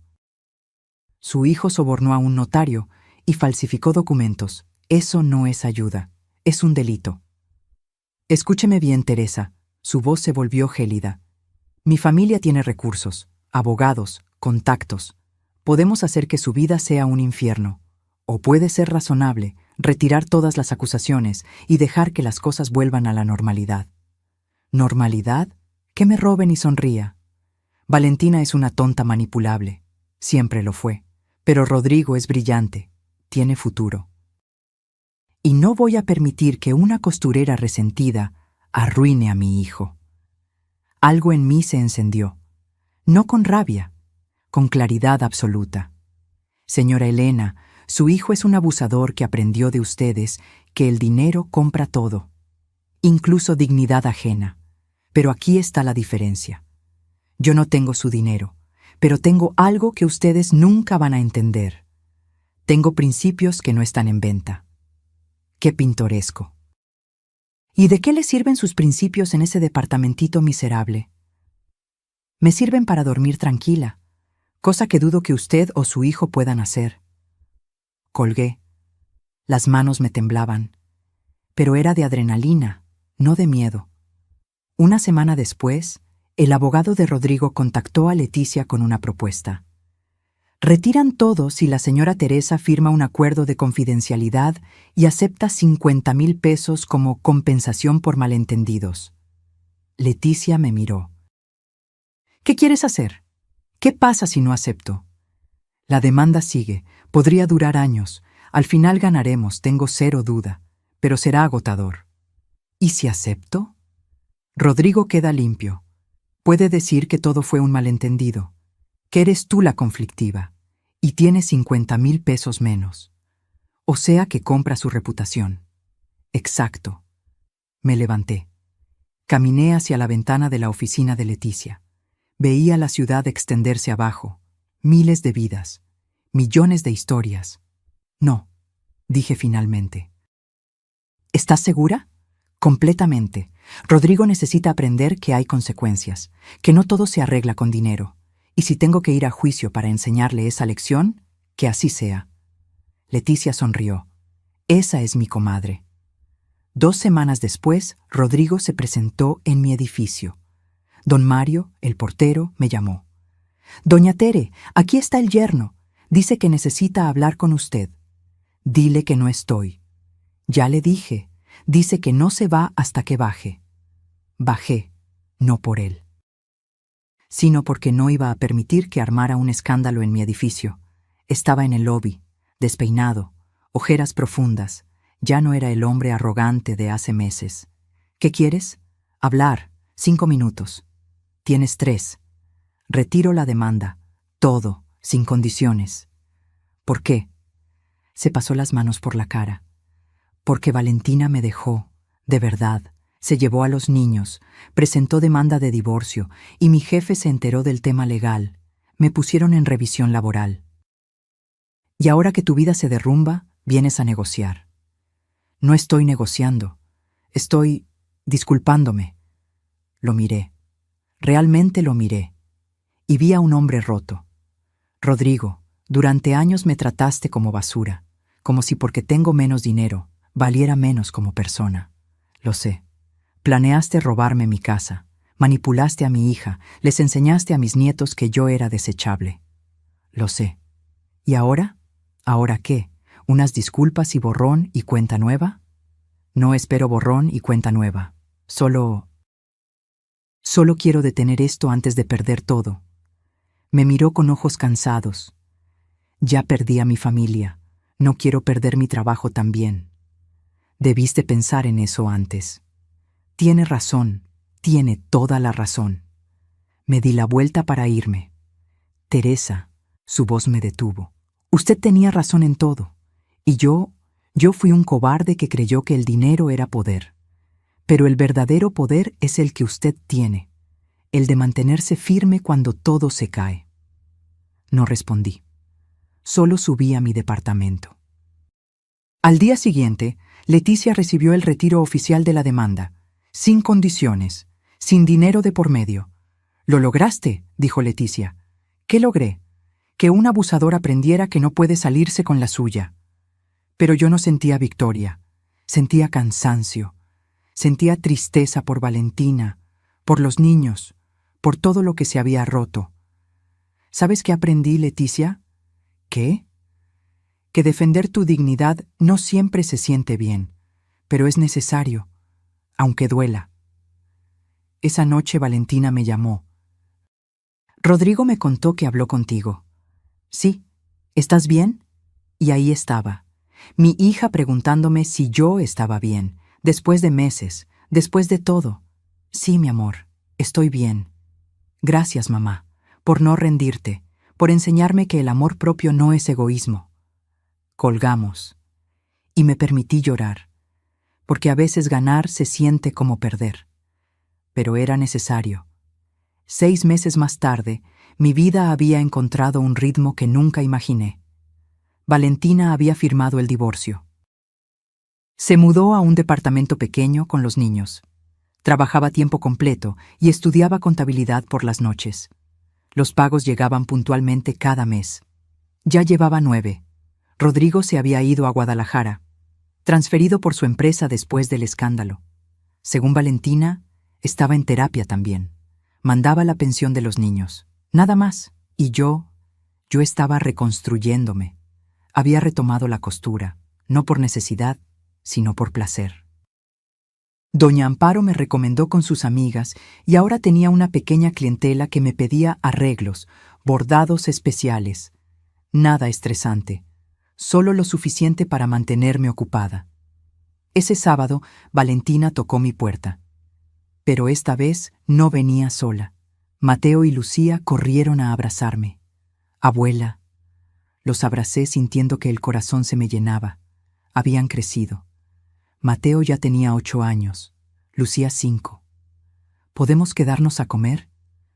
Su hijo sobornó a un notario y falsificó documentos. Eso no es ayuda, es un delito. Escúcheme bien, Teresa. Su voz se volvió gélida. Mi familia tiene recursos, abogados, contactos. Podemos hacer que su vida sea un infierno, o puede ser razonable, retirar todas las acusaciones y dejar que las cosas vuelvan a la normalidad. ¿Normalidad? Que me roben y sonría. Valentina es una tonta manipulable. Siempre lo fue. Pero Rodrigo es brillante. Tiene futuro. Y no voy a permitir que una costurera resentida arruine a mi hijo. Algo en mí se encendió. No con rabia, con claridad absoluta. Señora Elena, su hijo es un abusador que aprendió de ustedes que el dinero compra todo, incluso dignidad ajena. Pero aquí está la diferencia. Yo no tengo su dinero, pero tengo algo que ustedes nunca van a entender. Tengo principios que no están en venta. ¡Qué pintoresco! ¿Y de qué le sirven sus principios en ese departamentito miserable? Me sirven para dormir tranquila, cosa que dudo que usted o su hijo puedan hacer. Colgué. Las manos me temblaban, pero era de adrenalina, no de miedo. Una semana después, el abogado de Rodrigo contactó a Leticia con una propuesta. Retiran todo si la señora Teresa firma un acuerdo de confidencialidad y acepta 50,000 pesos como compensación por malentendidos. Leticia me miró. ¿Qué quieres hacer? ¿Qué pasa si no acepto? La demanda sigue, podría durar años. Al final ganaremos, tengo cero duda, pero será agotador. ¿Y si acepto? Rodrigo queda limpio. Puede decir que todo fue un malentendido, que eres tú la conflictiva, y tiene 50,000 pesos menos. O sea que compra su reputación. Exacto. Me levanté. Caminé hacia la ventana de la oficina de Leticia. Veía la ciudad extenderse abajo, miles de vidas, millones de historias. No, dije finalmente. ¿Estás segura? Completamente. Rodrigo necesita aprender que hay consecuencias, que no todo se arregla con dinero, y si tengo que ir a juicio para enseñarle esa lección, que así sea. Leticia sonrió. Esa es mi comadre. 2 semanas después, Rodrigo se presentó en mi edificio. Don Mario, el portero, me llamó. Doña Tere, aquí está el yerno. Dice que necesita hablar con usted. Dile que no estoy. Ya le dije. Dice que no se va hasta que baje. Bajé, no por él, sino porque no iba a permitir que armara un escándalo en mi edificio. Estaba en el lobby, despeinado, ojeras profundas. Ya no era el hombre arrogante de hace meses. ¿Qué quieres? Hablar. 5 minutos. Tienes 3. Retiro la demanda. Todo, sin condiciones. ¿Por qué? Se pasó las manos por la cara. Porque Valentina me dejó, de verdad. Se llevó a los niños, presentó demanda de divorcio y mi jefe se enteró del tema legal. Me pusieron en revisión laboral. Y ahora que tu vida se derrumba, vienes a negociar. No estoy negociando. Estoy disculpándome. Lo miré. Realmente lo miré. Y vi a un hombre roto. Rodrigo, durante años me trataste como basura, como si porque tengo menos dinero, valiera menos como persona. Lo sé. Planeaste robarme mi casa, manipulaste a mi hija, les enseñaste a mis nietos que yo era desechable. Lo sé. ¿Y ahora? ¿Ahora qué? ¿Unas disculpas y borrón y cuenta nueva? No espero borrón y cuenta nueva. Solo quiero detener esto antes de perder todo. Me miró con ojos cansados. Ya perdí a mi familia. No quiero perder mi trabajo también. Debiste pensar en eso antes. Tiene razón, tiene toda la razón. Me di la vuelta para irme. Teresa, su voz me detuvo. Usted tenía razón en todo. Y yo fui un cobarde que creyó que el dinero era poder. Pero el verdadero poder es el que usted tiene, el de mantenerse firme cuando todo se cae. No respondí. Solo subí a mi departamento. Al día siguiente, Leticia recibió el retiro oficial de la demanda. Sin condiciones, sin dinero de por medio. «Lo lograste», dijo Leticia. «¿Qué logré? Que un abusador aprendiera que no puede salirse con la suya». Pero yo no sentía victoria. Sentía cansancio. Sentía tristeza por Valentina, por los niños, por todo lo que se había roto. ¿Sabes qué aprendí, Leticia? ¿Qué? Que defender tu dignidad no siempre se siente bien, pero es necesario, aunque duela. Esa noche Valentina me llamó. Rodrigo me contó que habló contigo. Sí, ¿estás bien? Y ahí estaba, mi hija preguntándome si yo estaba bien, después de meses, después de todo. Sí, mi amor, estoy bien. Gracias, mamá, por no rendirte, por enseñarme que el amor propio no es egoísmo. Colgamos, y me permití llorar, porque a veces ganar se siente como perder. Pero era necesario. 6 meses más tarde, mi vida había encontrado un ritmo que nunca imaginé. Valentina había firmado el divorcio. Se mudó a un departamento pequeño con los niños. Trabajaba a tiempo completo y estudiaba contabilidad por las noches. Los pagos llegaban puntualmente cada mes. Ya llevaba 9. Rodrigo se había ido a Guadalajara, transferido por su empresa después del escándalo. Según Valentina, estaba en terapia también. Mandaba la pensión de los niños. Nada más. Y yo estaba reconstruyéndome. Había retomado la costura, no por necesidad, sino por placer. Doña Amparo me recomendó con sus amigas y ahora tenía una pequeña clientela que me pedía arreglos, bordados especiales. Nada estresante, solo lo suficiente para mantenerme ocupada. Ese sábado, Valentina tocó mi puerta. Pero esta vez no venía sola. Mateo y Lucía corrieron a abrazarme. Abuela. Los abracé sintiendo que el corazón se me llenaba. Habían crecido. Mateo ya tenía 8 años, Lucía 5. ¿Podemos quedarnos a comer?,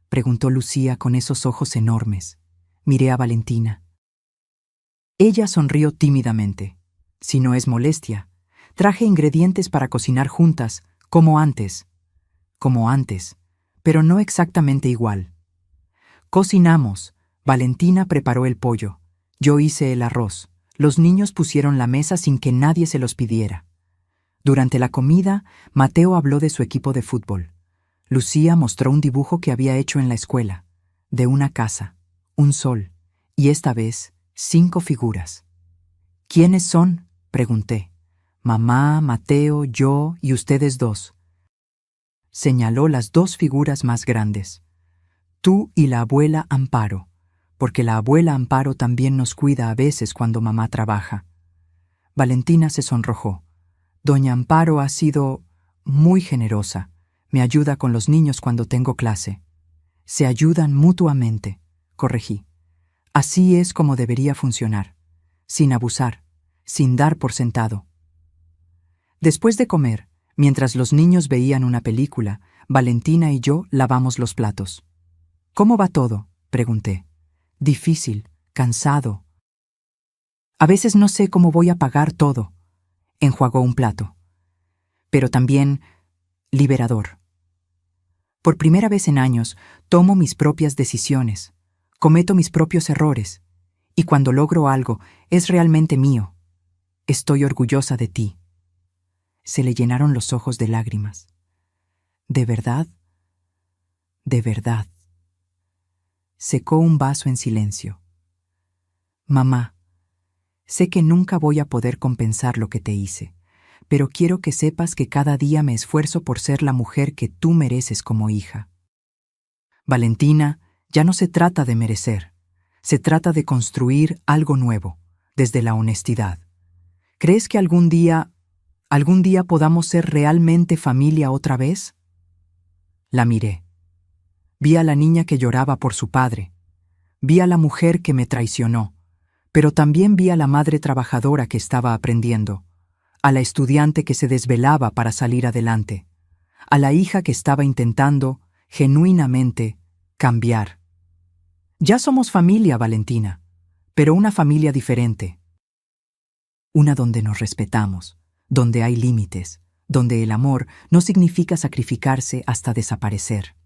preguntó Lucía con esos ojos enormes. Miré a Valentina. Ella sonrió tímidamente. Si no es molestia, traje ingredientes para cocinar juntas, como antes, pero no exactamente igual. Cocinamos. Valentina preparó el pollo. Yo hice el arroz. Los niños pusieron la mesa sin que nadie se los pidiera. Durante la comida, Mateo habló de su equipo de fútbol. Lucía mostró un dibujo que había hecho en la escuela, de una casa, un sol, y esta vez 5 figuras. ¿Quiénes son?, pregunté. Mamá, Mateo, yo y ustedes 2. Señaló las 2 figuras más grandes. Tú y la abuela Amparo, porque la abuela Amparo también nos cuida a veces cuando mamá trabaja. Valentina se sonrojó. Doña Amparo ha sido muy generosa. Me ayuda con los niños cuando tengo clase. Se ayudan mutuamente, corregí. Así es como debería funcionar, sin abusar, sin dar por sentado. Después de comer, mientras los niños veían una película, Valentina y yo lavamos los platos. ¿Cómo va todo?, pregunté. Difícil, cansado. A veces no sé cómo voy a pagar todo. Enjuagó un plato. Pero también liberador. Por primera vez en años, tomo mis propias decisiones, cometo mis propios errores, y cuando logro algo, es realmente mío. Estoy orgullosa de ti. Se le llenaron los ojos de lágrimas. ¿De verdad? De verdad. Secó un vaso en silencio. Mamá, sé que nunca voy a poder compensar lo que te hice, pero quiero que sepas que cada día me esfuerzo por ser la mujer que tú mereces como hija. Valentina, ya no se trata de merecer, se trata de construir algo nuevo, desde la honestidad. ¿Crees que algún día podamos ser realmente familia otra vez? La miré. Vi a la niña que lloraba por su padre. Vi a la mujer que me traicionó, pero también vi a la madre trabajadora que estaba aprendiendo, a la estudiante que se desvelaba para salir adelante, a la hija que estaba intentando, genuinamente, cambiar. Ya somos familia, Valentina, pero una familia diferente. Una donde nos respetamos, donde hay límites, donde el amor no significa sacrificarse hasta desaparecer.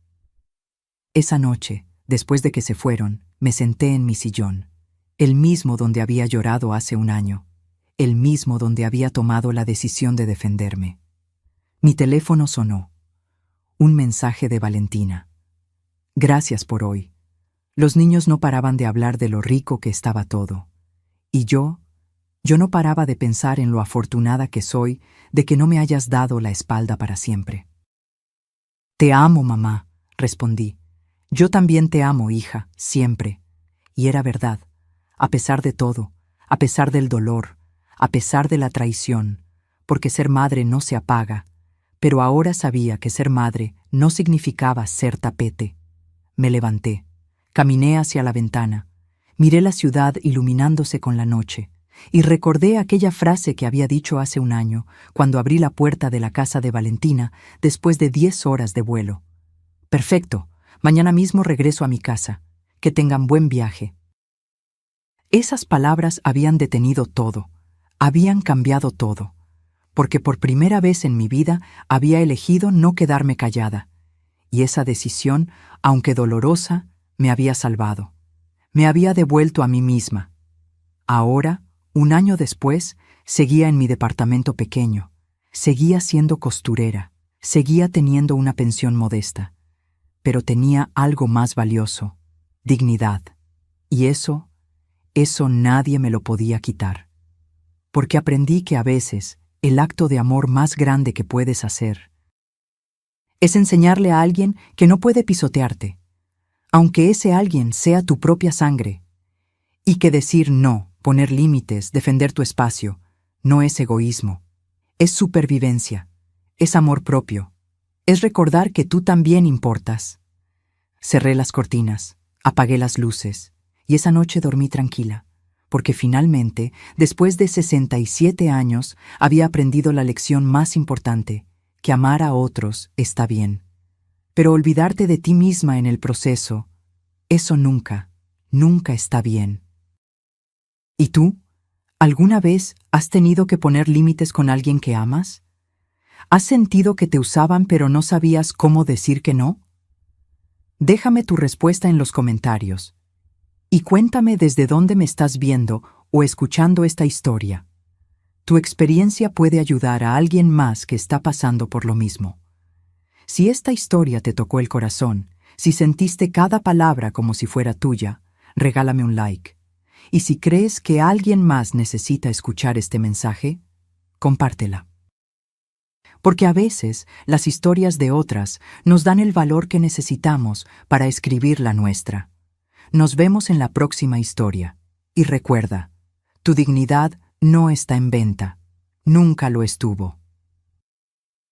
Esa noche, después de que se fueron, me senté en mi sillón, el mismo donde había llorado hace un año, el mismo donde había tomado la decisión de defenderme. Mi teléfono sonó. Un mensaje de Valentina. Gracias por hoy. Los niños no paraban de hablar de lo rico que estaba todo. Y yo no paraba de pensar en lo afortunada que soy de que no me hayas dado la espalda para siempre. Te amo, mamá, respondí. Yo también te amo, hija, siempre. Y era verdad, a pesar de todo, a pesar del dolor, a pesar de la traición, porque ser madre no se apaga, pero ahora sabía que ser madre no significaba ser tapete. Me levanté, caminé hacia la ventana, miré la ciudad iluminándose con la noche, y recordé aquella frase que había dicho hace un año, cuando abrí la puerta de la casa de Valentina después de 10 horas de vuelo. Perfecto, mañana mismo regreso a mi casa. Que tengan buen viaje. Esas palabras habían detenido todo, habían cambiado todo, porque por primera vez en mi vida había elegido no quedarme callada, y esa decisión, aunque dolorosa, me había salvado. Me había devuelto a mí misma. Ahora, un año después, seguía en mi departamento pequeño, seguía siendo costurera, seguía teniendo una pensión modesta, pero tenía algo más valioso: dignidad. Y eso nadie me lo podía quitar. Porque aprendí que a veces el acto de amor más grande que puedes hacer es enseñarle a alguien que no puede pisotearte, aunque ese alguien sea tu propia sangre, y que decir no, poner límites, defender tu espacio, no es egoísmo, es supervivencia, es amor propio, es recordar que tú también importas. Cerré las cortinas, apagué las luces, y esa noche dormí tranquila, porque finalmente, después de 67 años, había aprendido la lección más importante: que amar a otros está bien. Pero olvidarte de ti misma en el proceso, eso nunca, nunca está bien. ¿Y tú? ¿Alguna vez has tenido que poner límites con alguien que amas? ¿Has sentido que te usaban pero no sabías cómo decir que no? Déjame tu respuesta en los comentarios. Y cuéntame desde dónde me estás viendo o escuchando esta historia. Tu experiencia puede ayudar a alguien más que está pasando por lo mismo. Si esta historia te tocó el corazón, si sentiste cada palabra como si fuera tuya, regálame un like. Y si crees que alguien más necesita escuchar este mensaje, compártela. Porque a veces las historias de otras nos dan el valor que necesitamos para escribir la nuestra. Nos vemos en la próxima historia. Y recuerda, tu dignidad no está en venta. Nunca lo estuvo.